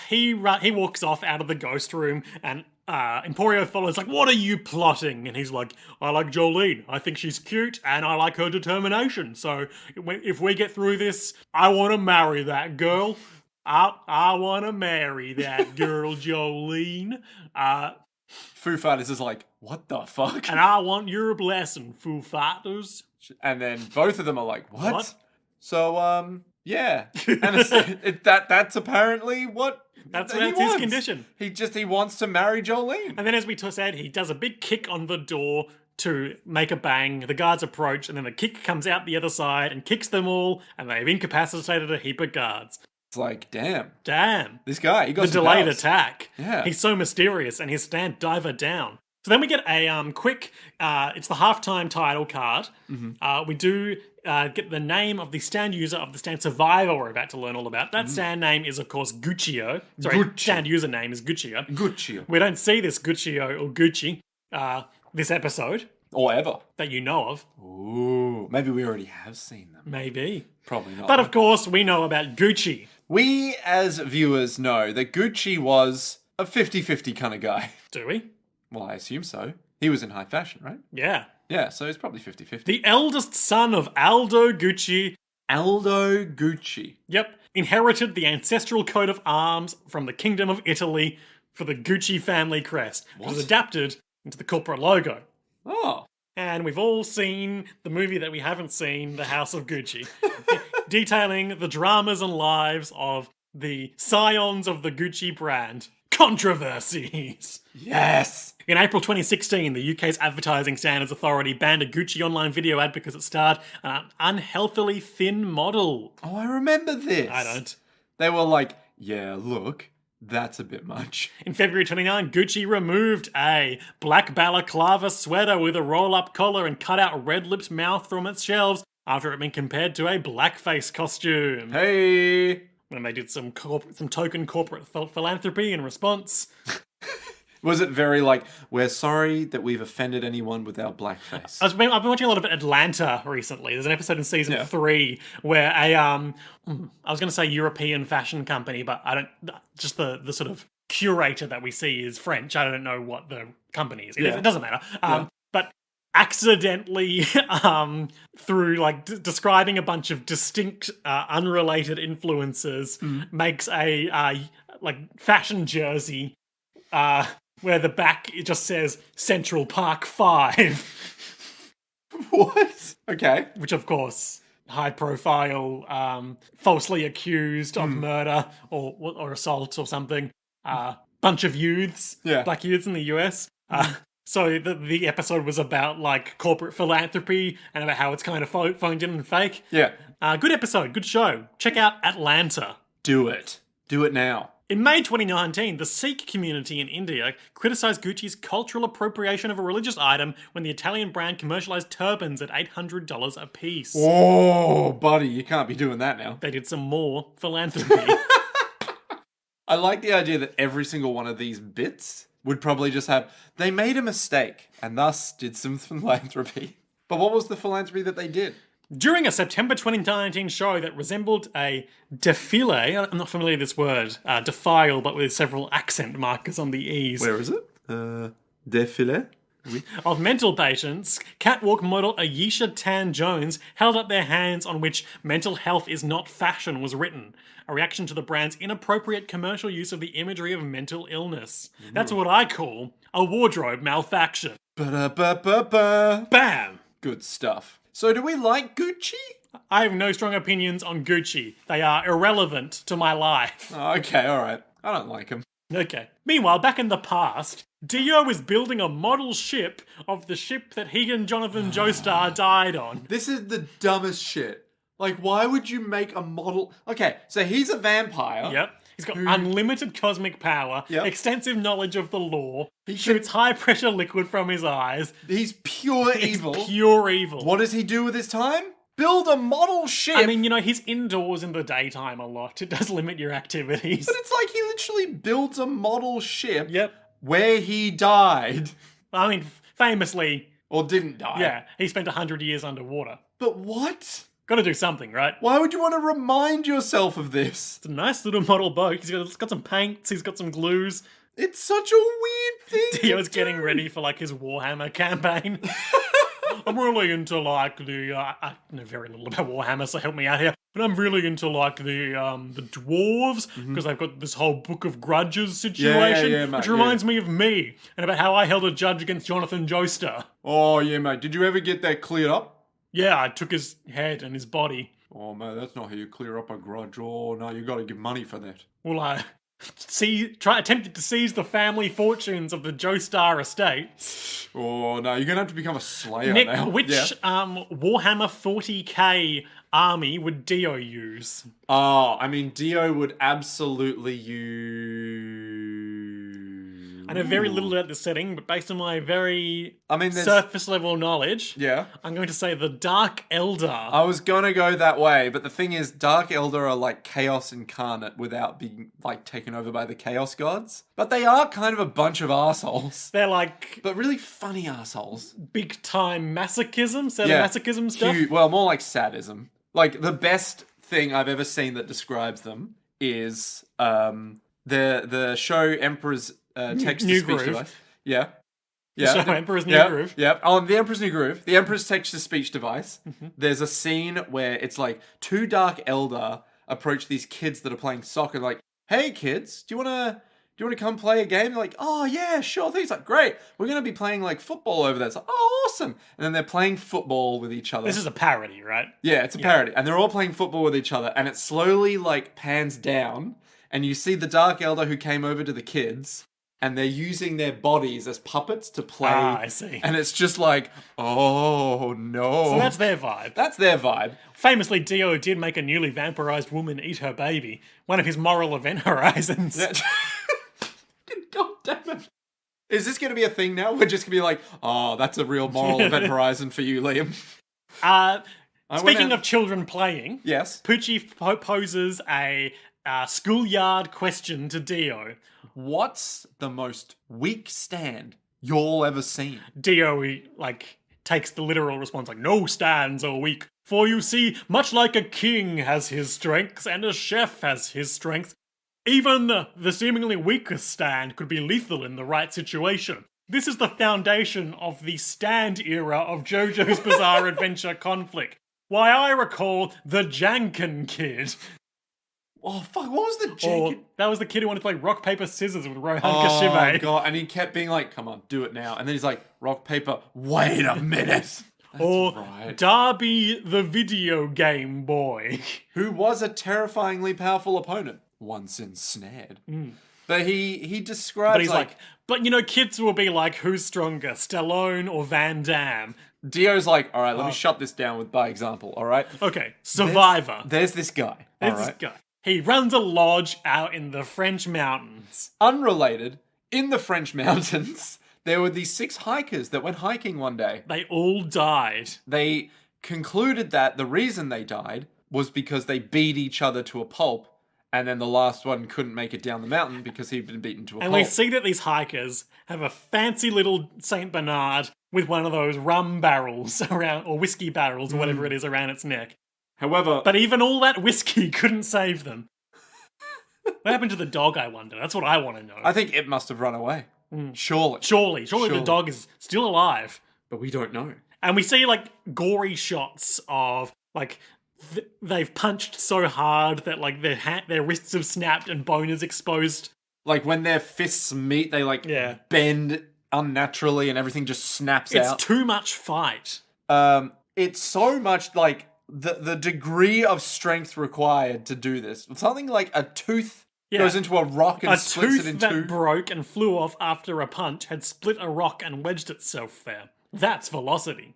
he walks off out of the ghost room and Emporio follows what are you plotting? And he's like, I like Jolene. I think she's cute and I like her determination. So if we get through this, I want to marry that girl. I want to marry that girl, Jolene. Foo Fighters is like, what the fuck? And I want your blessing, Foo Fighters. And then both of them are like, what? So, yeah. And that's apparently what... That's his condition. He wants to marry Jolene. And then, as we said, he does a big kick on the door to make a bang. The guards approach, and then the kick comes out the other side and kicks them all, and they've incapacitated a heap of guards. It's like, damn. Damn. This guy, he got the some delayed powers. attack. Yeah. He's so mysterious, and his stand diver down. So then we get a quick, it's the halftime title card. Mm-hmm. We do get the name of the stand user of the stand survivor we're about to learn all about. That stand name is, of course, Guccio. Sorry, stand username is Guccio. Guccio. We don't see this Guccio or Gucci this episode. Or ever. that you know of. Ooh, maybe we already have seen them. Maybe. Probably not. But of course, we know about Gucci. We, as viewers, know that Gucci was a 50-50 kind of guy. Do we? Well, I assume so. He was in high fashion, right? Yeah. Yeah, so it's probably 50-50. The eldest son of Aldo Gucci. Aldo Gucci. Yep. Inherited the ancestral coat of arms from the Kingdom of Italy for the Gucci family crest. It was adapted into the corporate logo. Oh. And we've all seen the movie that we haven't seen, The House of Gucci, detailing the dramas and lives of the scions of the Gucci brand. Controversies. Yes. In April 2016, the UK's Advertising Standards Authority banned a Gucci online video ad because it starred an unhealthily thin model. Oh, I remember this. I don't. They were like, yeah, look, that's a bit much. In February 29, Gucci removed a black balaclava sweater with a roll-up collar and cut out red-lipped mouth from its shelves after it had been compared to a blackface costume. Hey. And they did some token corporate philanthropy in response. Was it very like, we're sorry that we've offended anyone with our blackface? I've been watching a lot of Atlanta recently. There's an episode in season 3 where I was going to say European fashion company, but I don't. Just the sort of curator that we see is French. I don't know what the company is. It doesn't matter. But accidentally, through like describing a bunch of distinct, unrelated influences, makes a like fashion jersey. Where the back, it just says Central Park 5. What? Okay. Which, of course, high profile, falsely accused of murder or assault or something. Bunch of youths, black youths in the US. So the episode was about, like, corporate philanthropy and about how it's kind of phoned in and fake. Yeah. Good episode, good show. Check out Atlanta. Do it. Do it now. In May 2019, the Sikh community in India criticised Gucci's cultural appropriation of a religious item when the Italian brand commercialised turbans at $800 a piece. Oh, buddy, you can't be doing that now. They did some more philanthropy. I like the idea that every single one of these bits would probably just have, they made a mistake and thus did some philanthropy. But what was the philanthropy that they did? During a September 2019 show that resembled a defile, I'm not familiar with this word, defile, but with several accent markers on the E's. Where is it? Defile? Oui. Of mental patients, catwalk model Ayesha Tan Jones held up their hands on which "mental health is not fashion" was written, a reaction to the brand's inappropriate commercial use of the imagery of mental illness. That's what I call a wardrobe malfaction. Ba-da-ba-ba-ba. Bam! Good stuff. So do we like Gucci? I have no strong opinions on Gucci. They are irrelevant to my life. Okay, alright. I don't like him. Okay. Meanwhile, back in the past, Dio is building a model ship of the ship that he and Jonathan Joestar died on. This is the dumbest shit. Like, why would you make a model? Okay, so he's a vampire. Yep. He's got unlimited cosmic power, extensive knowledge of the law, He shoots high-pressure liquid from his eyes. He's pure evil. Pure evil. What does he do with his time? Build a model ship. I mean, you know, he's indoors in the daytime a lot. It does limit your activities. But it's like he literally builds a model ship Yep. where he died. I mean, famously... Or didn't die. Yeah, he spent 100 years underwater. But what? Gotta do something, right? Why would you want to remind yourself of this? It's a nice little model boat. He's got some paints, he's got some glues. It's such a weird thing. Dio's getting ready for, like, his Warhammer campaign. I'm really into, like, I know very little about Warhammer, so help me out here. But I'm really into, like, the dwarves, because they've got this whole Book of Grudges situation, mate, which reminds me of me, and about how I held a judge against Jonathan Joestar. Oh, yeah, mate. Did you ever get that cleared up? Yeah, I took his head and his body. Oh, mate, that's not how you clear up a grudge. Oh, no, you got to give money for that. Well, I attempted to seize the family fortunes of the Joestar estate. Oh, no, you're going to have to become a slayer Nick, now. which Warhammer 40k army would Dio use? Oh, I mean, Dio would absolutely use... I know very little about this setting, but based on my very there's... surface level knowledge, Yeah. I'm going to say the Dark Elder. I was gonna go that way, but the thing is, Dark Elder are like chaos incarnate without being like taken over by the chaos gods. But they are kind of a bunch of assholes. They're like But really funny assholes. big time masochism stuff. Well, more like sadism. Like, the best thing I've ever seen that describes them is the show Emperor's text-to-speech device. Yeah. The show Emperor's New Groove. Yeah. Oh, the Emperor's New Groove. The Emperor's text-to-speach device. Mm-hmm. There's a scene where it's like two Dark Elder approach these kids that are playing soccer, like, hey kids, do you want to come play a game? They're like, oh yeah, sure thing. It's like, great. We're going to be playing like football over there. It's like, oh, awesome. And then they're playing football with each other. This is a parody, right? Yeah, it's a parody. And they're all playing football with each other. And it slowly like pans down. And you see the Dark Elder who came over to the kids. And they're using their bodies as puppets to play. Ah, I see. And it's just like, oh no. So that's their vibe. That's their vibe. Famously, Dio did make a newly vampirized woman eat her baby. One of his moral event horizons. God damn it. Is this going to be a thing now? We're just going to be like, oh, that's a real moral event horizon for you, Liam. Speaking of children playing, yes, Poochie poses a schoolyard question to Dio. What's the most weak stand you'll ever seen? Dio, takes the literal response, like, no stands are weak. For you see, much like a king has his strengths and a chef has his strengths, even the seemingly weakest stand could be lethal in the right situation. This is the foundation of the stand era of JoJo's Bizarre Adventure conflict. Why, I recall the Janken Kid. Oh, fuck, what was the Janken? That was the kid who wanted to play rock, paper, scissors with Rohan Kashibe. Oh, God, and he kept being like, come on, do it now. And then he's like, rock, paper, wait a minute. Right. Darby the video game boy. Who was a terrifyingly powerful opponent. Once ensnared. Mm. But he describes but he's like, but kids will be like, who's stronger, Stallone or Van Damme? Dio's like, all right, let me shut this down by example, all right? Okay, Survivor. There's this guy. This guy. He runs a lodge out in the French mountains. Unrelated, in the French mountains, there were these 6 hikers that went hiking one day. They all died. They concluded that the reason they died was because they beat each other to a pulp. And then the last one couldn't make it down the mountain because he'd been beaten to a pulp. And we see that these hikers have a fancy little Saint Bernard with one of those rum barrels around, or whiskey barrels, or whatever it is, around its neck. However... But even all that whiskey couldn't save them. What happened to the dog, I wonder? That's what I want to know. I think it must have run away. Surely the dog is still alive. But we don't know. And we see, gory shots of, they've punched so hard that their wrists have snapped and bone is exposed. Like when their fists meet, they bend unnaturally and everything just snaps out. It's too much fight. It's so much the degree of strength required to do this. Something like a tooth goes into a rock and splits it in two. A tooth that broke and flew off after a punch had split a rock and wedged itself there. That's velocity.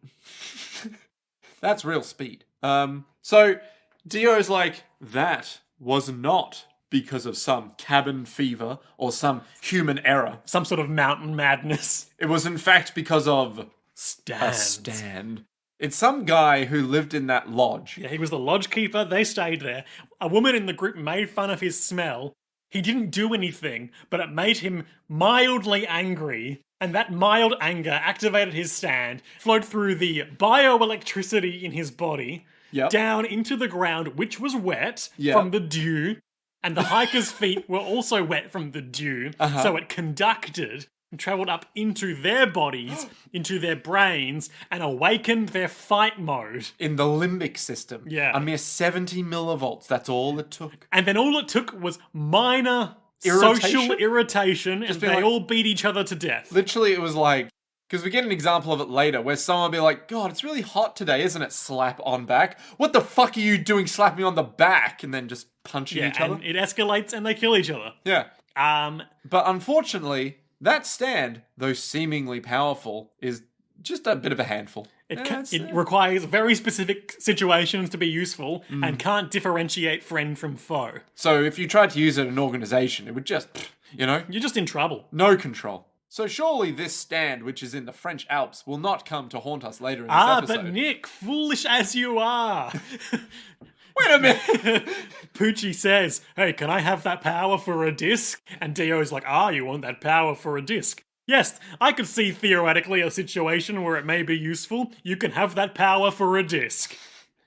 That's real speed. So Dio's like, that was not because of some cabin fever or some human error. Some sort of mountain madness. It was in fact because of a stand. It's some guy who lived in that lodge. Yeah, he was the lodge keeper. They stayed there. A woman in the group made fun of his smell. He didn't do anything, but it made him mildly angry. And that mild anger activated his stand, flowed through the bioelectricity in his body, down into the ground, which was wet from the dew. And the hiker's feet were also wet from the dew. So it conducted and travelled up into their bodies, into their brains, and awakened their fight mode. In the limbic system. Yeah. A mere 70 millivolts, that's all it took. And then all it took was minor social irritation, and they all beat each other to death. Literally, it was like, because we get an example of it later, where someone will be like, God, it's really hot today, isn't it? Slap on back. What the fuck are you doing slapping on the back? And then just punching each other. And it escalates and they kill each other. Yeah. But unfortunately, that stand, though seemingly powerful, is just a bit of a handful. It requires very specific situations to be useful and can't differentiate friend from foe. So if you tried to use it in an organization, it would just... You know? You're just in trouble. No control. So surely this stand, which is in the French Alps, will not come to haunt us later in this episode. But Nick, foolish as you are. Wait a minute! Poochie says, hey, can I have that power for a disc? And Dio's like, you want that power for a disc? Yes, I could see theoretically a situation where it may be useful. You can have that power for a disc.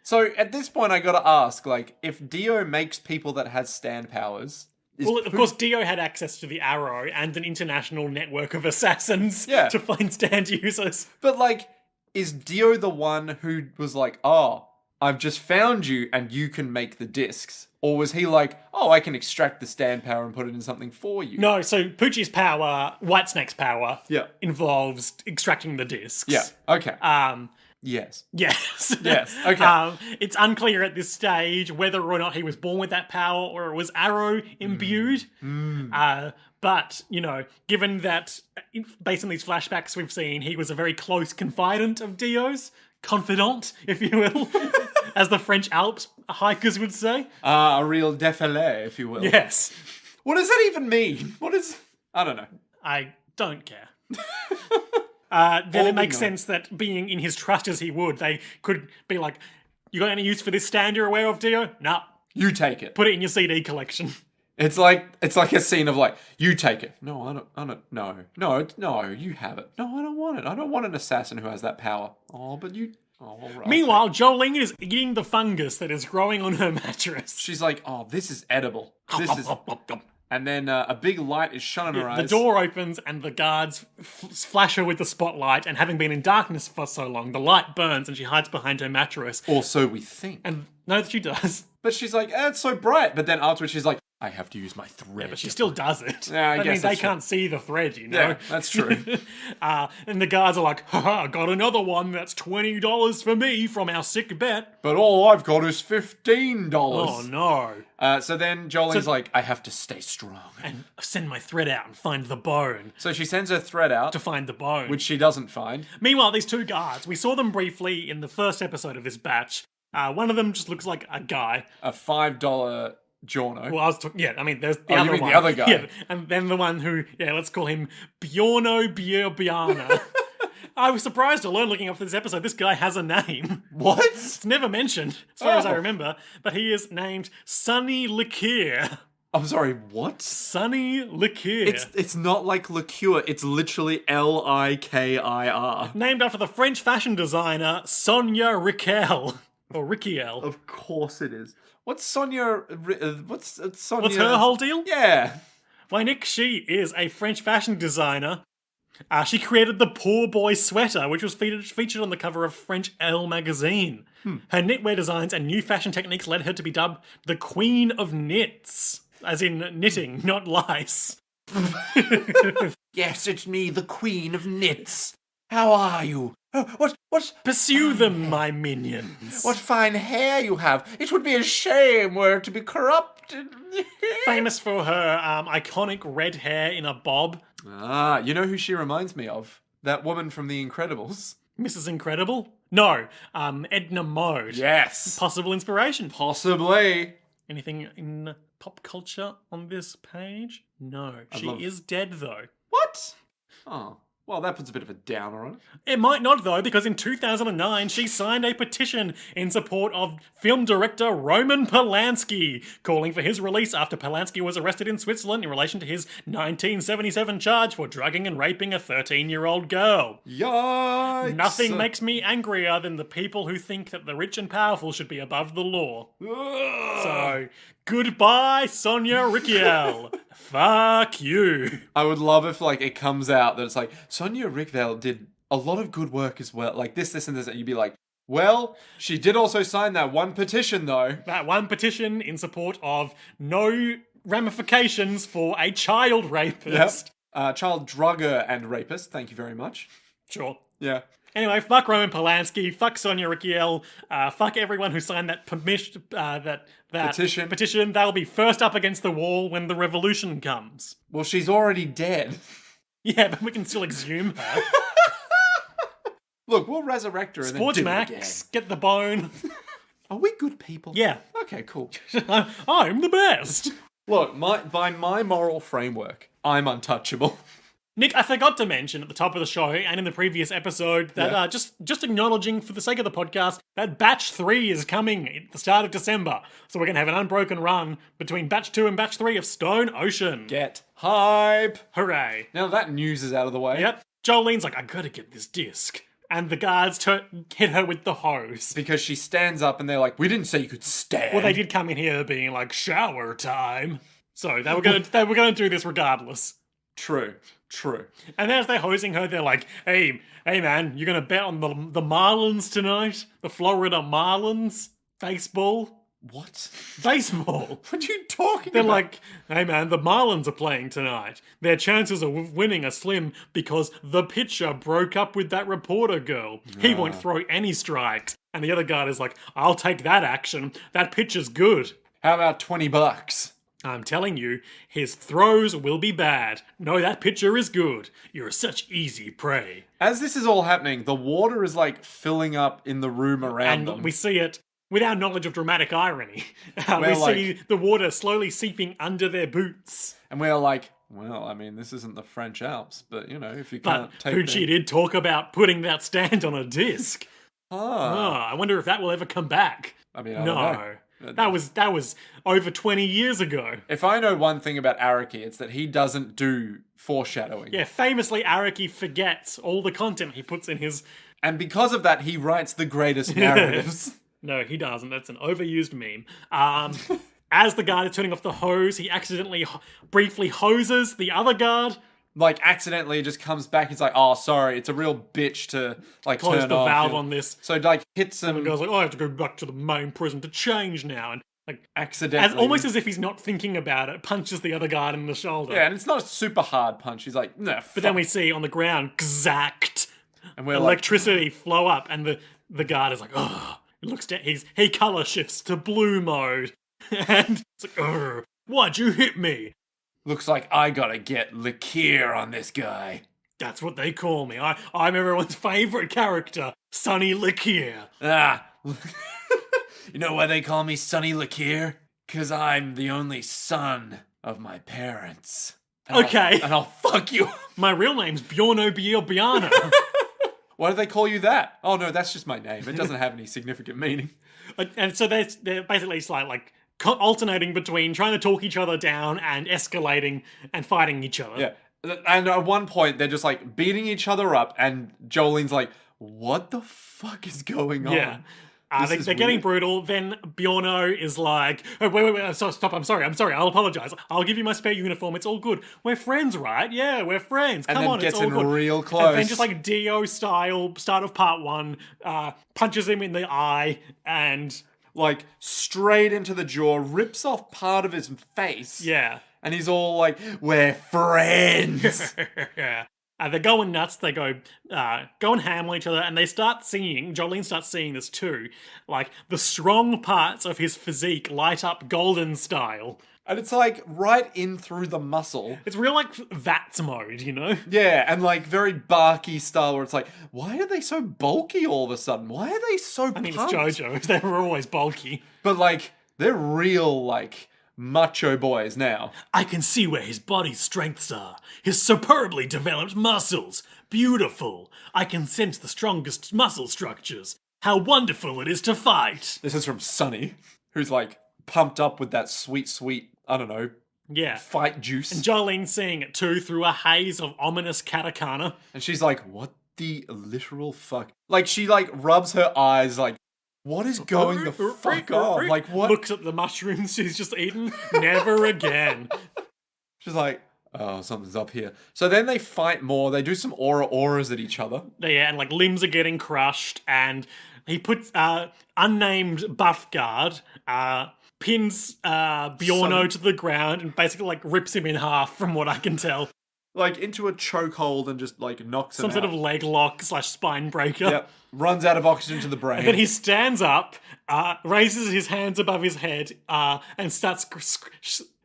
So at this point I gotta ask, like, if Dio makes people that has stand powers... Well, of course, Dio had access to the Arrow and an international network of assassins to find stand users. But, like, is Dio the one who was like, I've just found you and you can make the discs? Or was he like, I can extract the stand power and put it in something for you? No, so Poochie's power, Whitesnake's power, involves extracting the discs. Yeah, okay. Yes. Yes. Yes, okay. It's unclear at this stage whether or not he was born with that power or it was Arrow imbued. But, given that, based on these flashbacks we've seen, he was a very close confidant of Dio's. Confidant, if you will. As the French Alps hikers would say. A real défilé, if you will. Yes. What does that even mean? I don't know. I don't care. Then it makes sense that being in his trust as he would, they could be like, you got any use for this stand you're aware of, Dio? Nah. You take it. Put it in your CD collection. It's like a scene of like, you take it. No, I don't, no, you have it. No, I don't want it. I don't want an assassin who has that power. But you... all right. Meanwhile, Jolene is eating the fungus that is growing on her mattress. She's like, this is edible. This is... And then a big light is shone in her eyes. The door opens and the guards flash her with the spotlight, and having been in darkness for so long, the light burns and she hides behind her mattress. Or so we think. And no, she does. But she's like, it's so bright. But then afterwards she's like, I have to use my thread. Yeah, but she still does it. Yeah, I that guess means they can't see the thread, Yeah, that's true. And the guards are like, got another one that's $20 for me from our sick bet. But all I've got is $15. Oh, no. So then Jolene's like, I have to stay strong. And send my thread out and find the bone. So she sends her thread out. To find the bone. Which she doesn't find. Meanwhile, these two guards, we saw them briefly in the first episode of this batch. One of them just looks like a guy. A $5... Giorno. Well, there's the other one. The other guy. Yeah, and then the one who, let's call him Bjorno Bjorbiana. I was surprised to learn looking up for this episode, this guy has a name. What? It's never mentioned, as far as I remember, but he is named Sonny Liqueur. I'm sorry, what? Sonny Liqueur. It's not like liqueur, it's literally Likir. Named after the French fashion designer Sonia Riquel. Or Riquiel. Of course it is. What's Sonia... What's Sonia... What's her whole deal? Yeah. Why, Nick, she is a French fashion designer. She created the Poor Boy sweater, which was featured on the cover of French Elle magazine. Her knitwear designs and new fashion techniques led her to be dubbed the Queen of Knits. As in knitting, not lice. Yes, it's me, the Queen of Knits. How are you? What? Pursue them, my minions. What fine hair you have. It would be a shame were it to be corrupted. Famous for her iconic red hair in a bob. You know who she reminds me of? That woman from The Incredibles. Mrs. Incredible? No, Edna Mode. Yes. Possible inspiration. Possibly. Anything in pop culture on this page? No. She is dead, though. What? Oh. Well, that puts a bit of a downer on it. It might not, though, because in 2009, she signed a petition in support of film director Roman Polanski, calling for his release after Polanski was arrested in Switzerland in relation to his 1977 charge for drugging and raping a 13-year-old girl. Yikes! Nothing makes me angrier than the people who think that the rich and powerful should be above the law. So, goodbye, Sonia Riquel. Fuck you. I would love if, it comes out that it's like, Sonia Riquel did a lot of good work as well. Like this, and this, and you'd be like, well, she did also sign that one petition, though. That one petition in support of no ramifications for a child rapist. Yep. Child drugger and rapist, thank you very much. Sure. Yeah. Anyway, fuck Roman Polanski, fuck Sonia Riquel, fuck everyone who signed that petition. They'll be first up against the wall when the revolution comes. Well, she's already dead. Yeah, but we can still exhume her. Look, we'll resurrect her and Sports then do Max, it again. get the bone. Are we good people? Yeah. Okay, cool. I'm the best. Look, by my moral framework, I'm untouchable. Nick, I forgot to mention at the top of the show and in the previous episode that just acknowledging for the sake of the podcast that Batch 3 is coming at the start of December. So we're going to have an unbroken run between Batch 2 and Batch 3 of Stone Ocean. Get hype. Hooray. Now that news is out of the way. Yep. Jolene's like, I gotta get this disc. And the guards hit her with the hose. Because she stands up and they're like, we didn't say you could stand. Well, they did come in here being like, shower time. So they were gonna do this regardless. True. And as they're hosing her, they're like, hey man, you're gonna bet on the Marlins tonight? The Florida Marlins? Baseball? What? Baseball. What are you talking They're about? like, hey man, the Marlins are playing tonight. Their chances of winning are slim because the pitcher broke up with that reporter girl. He won't throw any strikes. And the other guy is like, I'll take that action. That pitcher's good. How about $20? I'm telling you, his throws will be bad. No, that pitcher is good. You're such easy prey. As this is all happening, the water is like filling up in the room around And them. we see it with our knowledge of dramatic irony. We We're see the water slowly seeping under their boots. And we're like, well, I mean, this isn't the French Alps, but you know, if you But can't take Pucci did talk about putting that stand on a disc. Ah. I wonder if that will ever come back. I mean, I don't know. No. That was over 20 years ago. If I know one thing about Araki, it's that he doesn't do foreshadowing. Yeah, famously, Araki forgets all the content he puts in his... And because of that, he writes the greatest narratives. No, he doesn't. That's an overused meme. As the guard is turning off the hose, he accidentally briefly hoses the other guard. Like, accidentally just comes back. He's like, oh, sorry, it's a real bitch to, like, Close turn the off. valve on this. So, like, hits him. And goes like, I have to go back to the main prison to change now. And, like, Accidentally. almost as if he's not thinking about it, punches the other guard in the shoulder. Yeah, and it's not a super hard punch. He's like, nah, But then we see on the ground, exact, and we're electricity flow up, and the guard is like, oh. He looks down, he color shifts to blue mode. And it's like, oh, why'd you hit me? looks like I gotta get Lakir on this guy. That's what they call me. I'm everyone's favourite character, Sonny Lakir. Ah. You know why they call me Sonny Lakir? 'Cause I'm the only son of my parents. Okay. And I'll fuck you. My real name's Bjorno Bielbiano. Why do they call you that? Oh no, that's just my name. It doesn't have any significant meaning. And so they're basically like alternating between trying to talk each other down and escalating and fighting each other. Yeah. And at one point, they're just like beating each other up, and Jolene's like, what the fuck is going on? Yeah. This is They're getting weird. brutal. Then Bjorno is like, oh, wait, stop, I'm sorry, I'll apologize. I'll give you my spare uniform, it's all good. We're friends, right? Yeah, we're friends. And Come then on, gets it's all in good. real close. And then just like Dio style, start of part one, punches him in the eye and... Like, straight into the jaw, rips off part of his face. Yeah. And he's all like, we're friends. Yeah. They're going nuts. They go going ham on each other, and they start seeing. Jolene starts seeing this too, like the strong parts of his physique light up golden style. And it's like right in through the muscle. It's real like VATS mode, you know? Yeah, and like very barky style where it's like, why are they so bulky all of a sudden? Why are they so I mean, pumped? it's JoJo. They were always bulky. But like, they're real like macho boys now. I can see where his body's strengths are. His superbly developed muscles. Beautiful. I can sense the strongest muscle structures. How wonderful it is to fight. This is from Sunny, who's like pumped up with that sweet, I don't know, Yeah. fight juice. And Jolene's seeing it too through a haze of ominous katakana. And she's like, what the literal fuck? Like, she like rubs her eyes like, what is going the fuck on? Like, what? Looks at the mushrooms she's just eaten. Never again. She's like, oh, something's up here. So then they fight more. They do some auras at each other. Yeah, and like limbs are getting crushed, and he puts unnamed buff guard pins Bjorno to the ground and basically like rips him in half, from what I can tell. Like, into a chokehold and just like knocks him Some out. sort of leg lock / spine breaker. Yep. Runs out of oxygen to the brain. And then he stands up, raises his hands above his head, and starts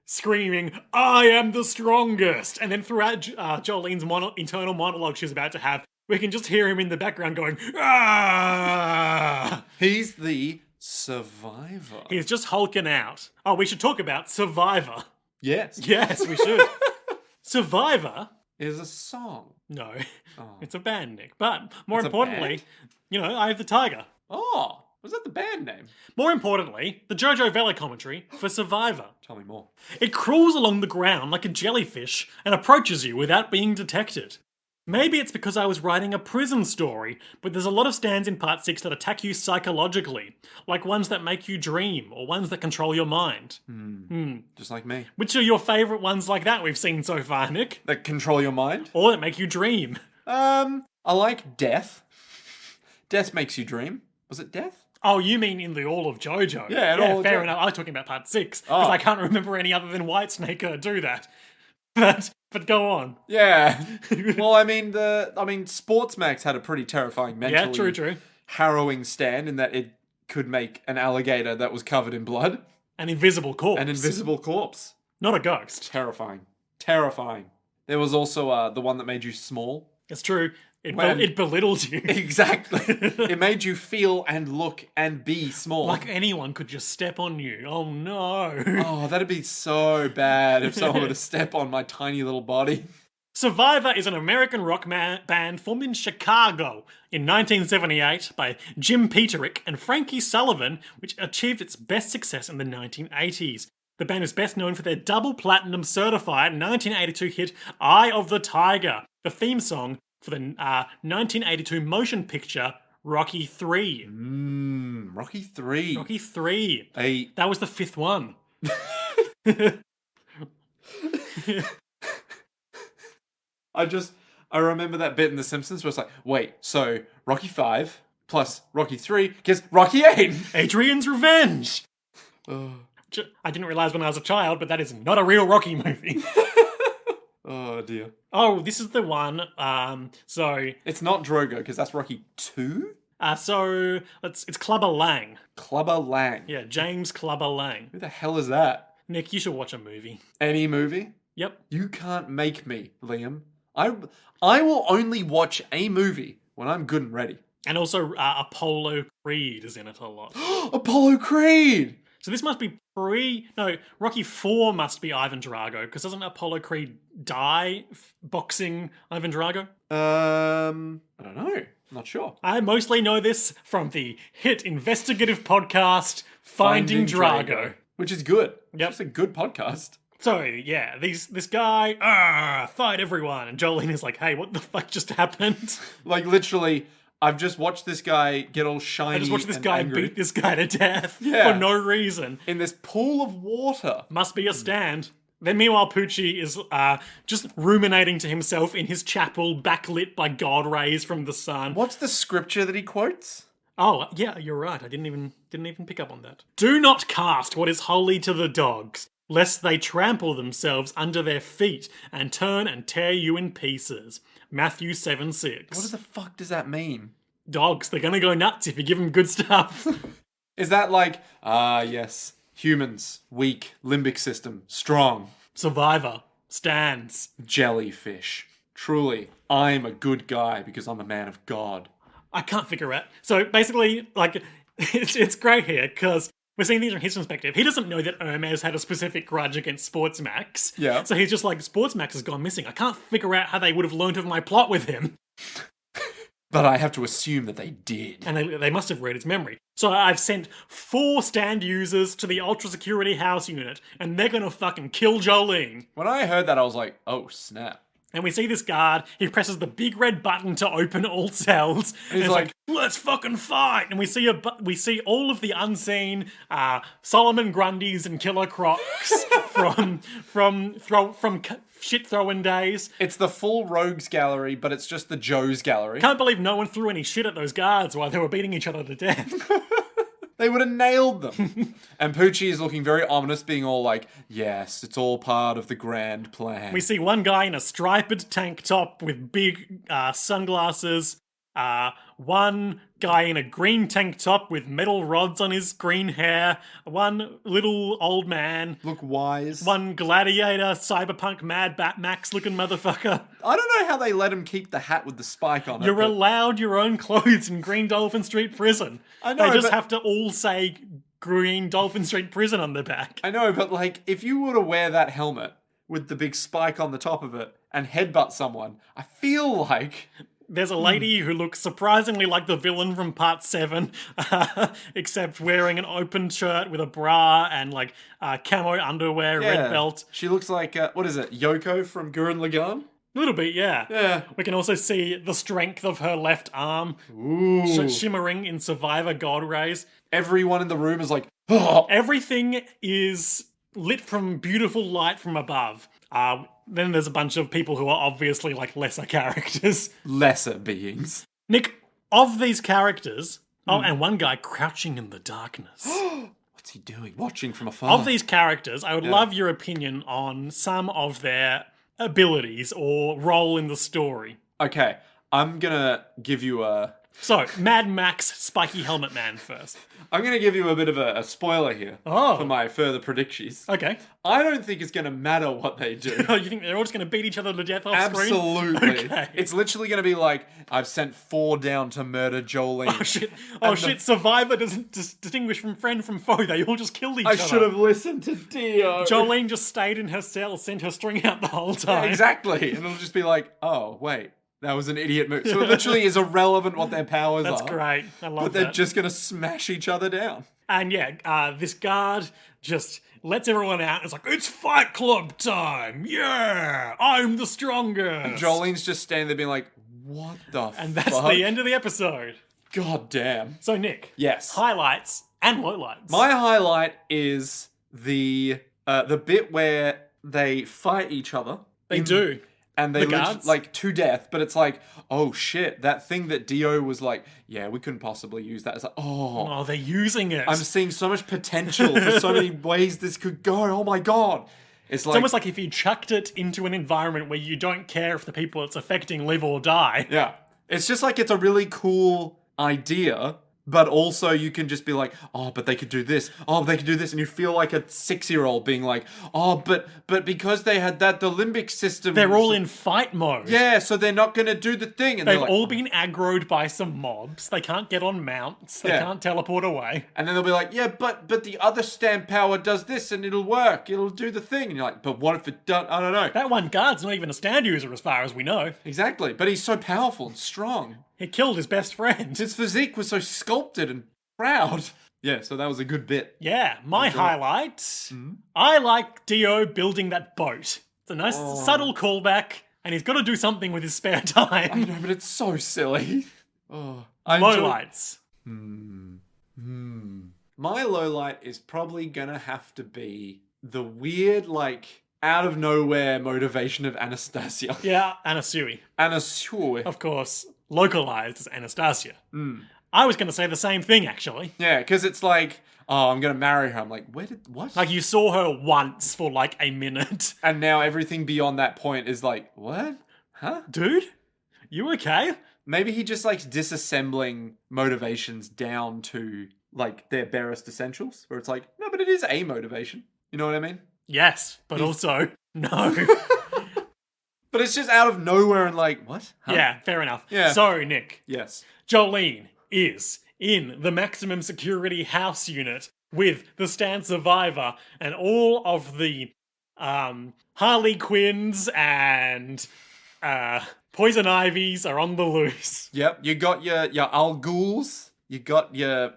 screaming, I am the strongest! And then throughout Jolene's internal monologue she's about to have, we can just hear him in the background going, ah! He's the survivor. He's just hulking out. Oh, we should talk about Survivor. Yes. Yes, we should. Survivor? Is a song. No. Oh. It's a band, Nick. But more It's a importantly, band? Eye of the Tiger. Oh, was that the band name? More importantly, the Jojo Vela commentary for Survivor. Tell me more. It crawls along the ground like a jellyfish and approaches you without being detected. Maybe it's because I was writing a prison story, but there's a lot of stands in Part 6 that attack you psychologically, like ones that make you dream, or ones that control your mind. Just like me. Which are your favourite ones like that we've seen so far, Nick? That control your mind? Or that make you dream? I like Death. Death makes you dream. Was it Death? Oh, you mean in the All of Jojo? Yeah, All of fair Jojo. enough. I was talking about Part 6, because I can't remember any other than Whitesnake do that. But go on. Yeah. Well, I mean, Sportsmax had a pretty terrifying mentally true. harrowing stand in that it could make an alligator that was covered in blood. An invisible corpse. An invisible corpse. Not a ghost. Terrifying. Terrifying. There was also the one that made you small. It's true. It belittled you. Exactly. It made you feel and look and be small. Like anyone could just step on you. Oh no. Oh, that'd be so bad if someone were to step on my tiny little body. Survivor is an American rock band formed in Chicago in 1978 by Jim Peterick and Frankie Sullivan, which achieved its best success in the 1980s. The band is best known for their double platinum certified 1982 hit Eye of the Tiger, the theme song for the 1982 motion picture Rocky 3. Rocky 3. Rocky 3. That was the fifth one. I remember that bit in The Simpsons where it's like, wait, so Rocky 5 plus Rocky 3 gives Rocky 8. Adrian's Revenge. I didn't realise when I was a child, but that is not a real Rocky movie. Oh dear. Oh, this is the one. So it's not Drogo because that's Rocky 2. So it's Clubber Lang. Clubber Lang. Yeah, James Clubber Lang. Who the hell is that? Nick, you should watch a movie. Any movie? Yep. You can't make me, Liam. I will only watch a movie when I'm good and ready. And also Apollo Creed is in it a lot. Apollo Creed! So this must be Rocky 4 must be Ivan Drago, because doesn't Apollo Creed die boxing Ivan Drago? I don't know. I'm not sure. I mostly know this from the hit investigative podcast Finding Drago. Which is good. Yep. It's a good podcast. So, yeah, this guy, fight everyone. And Jolene is like, hey, what the fuck just happened? Like, literally, I've just watched this guy get all shiny. I just watched this guy angry. beat this guy to death Yeah. for no reason. In this pool of water. Must be a stand. Then meanwhile, Poochie is just ruminating to himself in his chapel, backlit by God rays from the sun. What's the scripture that he quotes? Oh, yeah, you're right. I didn't even pick up on that. Do not cast what is holy to the dogs, lest they trample themselves under their feet and turn and tear you in pieces. Matthew 7:6. What the fuck does that mean? Dogs, they're gonna go nuts if you give them good stuff. Is that like, yes, humans, weak, limbic system, strong. Survivor, stands. Jellyfish. Truly, I'm a good guy because I'm a man of God. I can't figure out. So basically, like, it's great here because we're seeing these from his perspective. He doesn't know that Hermes had a specific grudge against Sportsmax. Yeah. So he's just like, Sportsmax has gone missing. I can't figure out how they would have learnt of my plot with him. But I have to assume that they did. And they must have read his memory. So I've sent 4 stand users to the Ultra Security House Unit, and they're gonna fucking kill Jolene. When I heard that, I was like, oh, snap. And we see this guard, he presses the big red button to open all cells. And he's like, let's fucking fight! And we see all of the unseen Solomon Grundys and Killer Crocs from shit throwing days. It's the full rogues gallery, but it's just the Joe's gallery. Can't believe no one threw any shit at those guards while they were beating each other to death. They would have nailed them. And Poochie is looking very ominous, being all like, yes, it's all part of the grand plan. We see one guy in a striped tank top with big sunglasses. One guy in a green tank top with metal rods on his green hair. One little old man. Look wise. One gladiator, cyberpunk Mad Bat Max looking motherfucker. I don't know how they let him keep the hat with the spike on it. You're allowed your own clothes in Green Dolphin Street Prison. I know, They just but- have to all say Green Dolphin Street Prison on the back. I know, but like, if you were to wear that helmet with the big spike on the top of it and headbutt someone, I feel like... There's a lady who looks surprisingly like the villain from Part 7, except wearing an open shirt with a bra and, like, camo underwear, red belt. She looks like, what is it, Yoko from Gurren Lagann? A little bit, yeah. Yeah. We can also see the strength of her left arm shimmering in Survivor God rays. Everyone in the room is like, oh! Everything is lit from beautiful light from above. Then there's a bunch of people who are obviously like lesser characters. Lesser beings. Nick, of these characters... Oh, and one guy crouching in the darkness. What's he doing? Watching from afar. Of these characters, I would love your opinion on some of their abilities or role in the story. Okay, I'm gonna give you a... So, Mad Max Spiky Helmet Man first. I'm going to give you a bit of a spoiler here for my further predictions. Okay. I don't think it's going to matter what they do. Oh, you think they're all just going to beat each other to death off screen? Absolutely. Okay. It's literally going to be like, I've sent 4 down to murder Jolene. Oh shit, Survivor doesn't distinguish from friend from foe. They all just killed each other. I should have listened to Dio. Jolene just stayed in her cell, sent her string out the whole time. Yeah, exactly. And it'll just be like, oh, wait. That was an idiot move. So it literally is irrelevant what their powers That's are. That's great. I love that. But they're just going to smash each other down. And yeah, this guard just lets everyone out. It's like, it's Fight Club time. Yeah, I'm the strongest. And Jolene's just standing there being like, what the fuck? And that's the end of the episode. God damn. So Nick. Yes. Highlights and lowlights. My highlight is the bit where they fight each other. They do. And they like to death, but it's like, oh shit, that thing that Dio was like, yeah, we couldn't possibly use that. It's like, oh, they're using it. I'm seeing so much potential for so many ways this could go. Oh my god. It's almost like if you chucked it into an environment where you don't care if the people it's affecting live or die. Yeah. It's just like it's a really cool idea. But also you can just be like, oh, but they could do this. Oh, they could do this. And you feel like a 6-year-old being like, oh, but because they had that, the limbic system... They're all in fight mode. Yeah, so they're not going to do the thing. And they've like, all been aggroed by some mobs. They can't get on mounts. They can't teleport away. And then they'll be like, yeah, but the other stand power does this and it'll work. It'll do the thing. And you're like, but what if it doesn't? I don't know. That one guard's not even a stand user as far as we know. Exactly. But he's so powerful and strong. He killed his best friend. His physique was so sculpted and proud. Yeah, so that was a good bit. Yeah, my highlight. I like Dio building that boat. It's a nice subtle callback, and he's got to do something with his spare time. I know, but it's so silly. Lowlights. My lowlight is probably gonna have to be the weird, like, out of nowhere motivation of Anastasia. Yeah, Anasui. Anasui. Of course, localized as Anastasia. I was going to say the same thing, actually. Yeah, because it's like, oh, I'm going to marry her. I'm like, what? Like, you saw her once for, like, a minute. And now everything beyond that point is like, what? Huh? Dude? You okay? Maybe he just likes disassembling motivations down to, like, their barest essentials. Where it's like, no, but it is a motivation. You know what I mean? Yes, but also, no. But it's just out of nowhere and like, what? Huh? Yeah, fair enough. Yeah. So, Nick. Yes. Jolene is in the maximum security house unit with the Stand Survivor and all of the Harley Quinns and Poison Ivies are on the loose. Yep, you got your Al Ghuls, you got your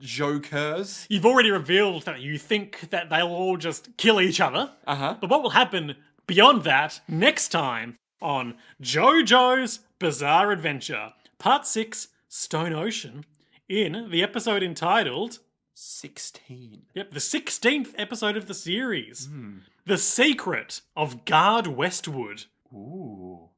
Jokers. You've already revealed that you think that they'll all just kill each other. But what will happen beyond that next time on JoJo's Bizarre Adventure, Part 6, Stone Ocean, in the episode entitled... 16. Yep, the 16th episode of the series. The Secret of Guard Westwood. Ooh.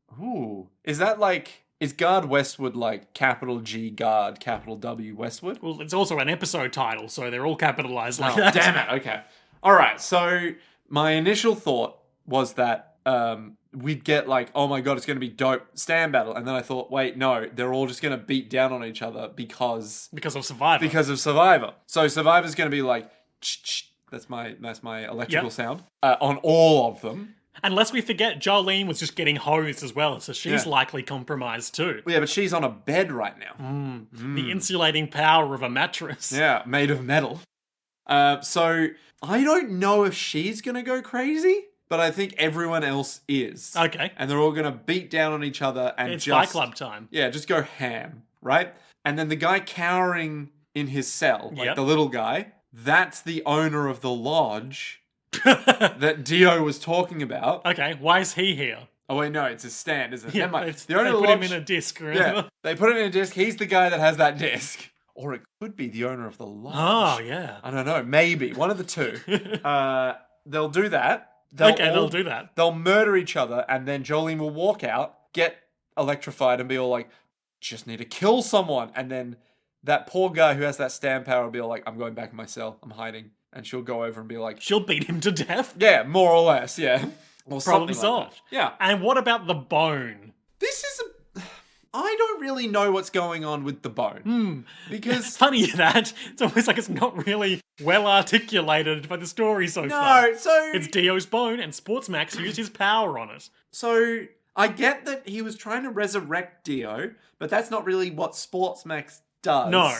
Is that like... Is Guard Westwood like capital G Guard, capital W Westwood? Well, it's also an episode title, so they're all capitalized like that. Damn it, okay. Alright, so my initial thought was that we'd get like, oh my god, it's going to be dope stand battle. And then I thought, wait, no, they're all just going to beat down on each other because of Survivor. So Survivor's going to be like, that's my electrical sound on all of them. Unless we forget Jolene was just getting hosed as well, so she's likely compromised too. Yeah, but she's on a bed right now. The insulating power of a mattress. Yeah, made of metal. So I don't know if she's going to go crazy. but I think everyone else is. Okay. And they're all going to beat down on each other and It's just... Fight Club time. Yeah, just go ham, right? And then the guy cowering in his cell, like Yep. the little guy, that's the owner of the lodge that Dio was talking about. Okay, why is he here? Oh wait, no, it's his stand, isn't it? Yeah, Never mind. they put him in a disc, remember? Yeah, they put it in a disc. He's the guy that has that disc. Or it could be the owner of the lodge. Oh, yeah. I don't know. Maybe. One of the two. They'll do that. They'll do that. They'll murder each other, and then Jolene will walk out, get electrified, and be all like, just need to kill someone. And then that poor guy who has that stand power will be all like, I'm going back in my cell. I'm hiding. And she'll go over and be like... She'll beat him to death. Yeah, more or less, yeah. Or Problem something like solved. that. Yeah. And what about the bone? This is I don't really know what's going on with the bone. Because... Funny that. It's almost like it's not really well articulated by the story so far. No, so... It's Dio's bone, and Sportsmax used his power on it. So, I get that he was trying to resurrect Dio, but that's not really what Sportsmax does. No.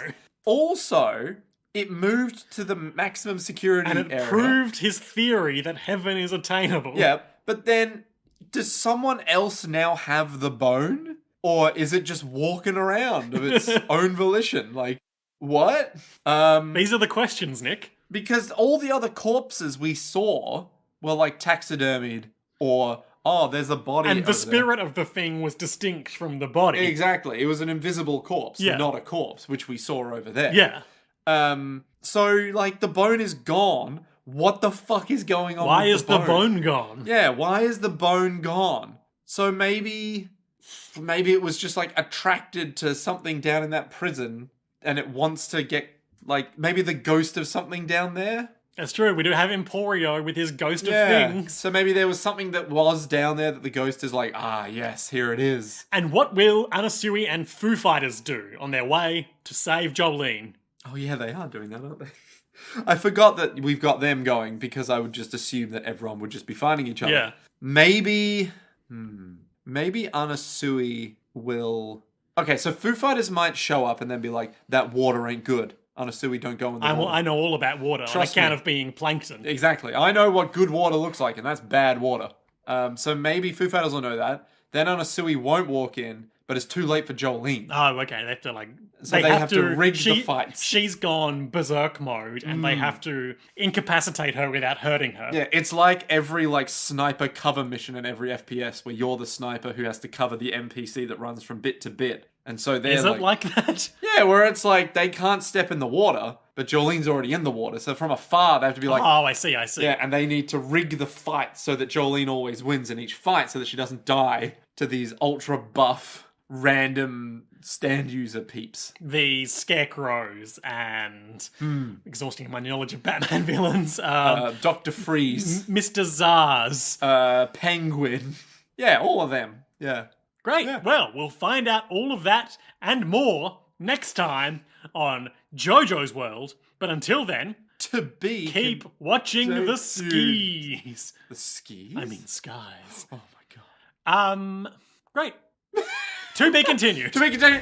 Also, it moved to the maximum security And it area. proved his theory that heaven is attainable. Yeah, but then, does someone else now have the bone? Or is it just walking around of its own volition? Like, what? These are the questions, Nick. Because all the other corpses we saw were like taxidermied, or, oh, there's a body And over the spirit of the thing was distinct from the body. there. Exactly. It was an invisible corpse, Yeah. not a corpse, which we saw over there. Yeah. So, like, the bone is gone. What the fuck is going on Why with is the bone gone? Yeah, why is the bone gone? So maybe it was just like attracted to something down in that prison and it wants to get, like, maybe the ghost of something down there? That's true. We do have Emporio with his ghost of Yeah. things. So maybe there was something that was down there that the ghost is like, ah, yes, here it is. And what will Anasui and Foo Fighters do on their way to save Jolene? Oh yeah, they are doing that, aren't they? I forgot that we've got them going because I would just assume that everyone would just be finding each other. Yeah. Maybe Anasui will... Okay, so Foo Fighters might show up and then be like, that water ain't good. Anasui, don't go in the water. I know all about water Trust on account me. of being plankton. Exactly. I know what good water looks like, and that's bad water. So maybe Foo Fighters will know that. Then Anasui won't walk in, but it's too late for Jolene. Oh, okay. They have to, like... So they have to rig the fights. She's gone berserk mode, and they have to incapacitate her without hurting her. Yeah, it's like every like sniper cover mission in every FPS where you're the sniper who has to cover the NPC that runs from bit to bit. And so they're Is it like that? Yeah, where it's like they can't step in the water, but Jolene's already in the water. So from afar they have to be like, Oh, I see. yeah, and they need to rig the fight so that Jolene always wins in each fight so that she doesn't die to these ultra buff random stand user peeps. The scarecrows and exhausting my knowledge of Batman villains. Dr. Freeze, Mr. Zars. Penguin. Yeah, all of them. Yeah. Great. Yeah. Well, we'll find out all of that and more next time on JoJo's World. But until then, To be... keep watching the continued. skis. The skis? I mean skies. Oh my god. Great. To be continued. To be continued.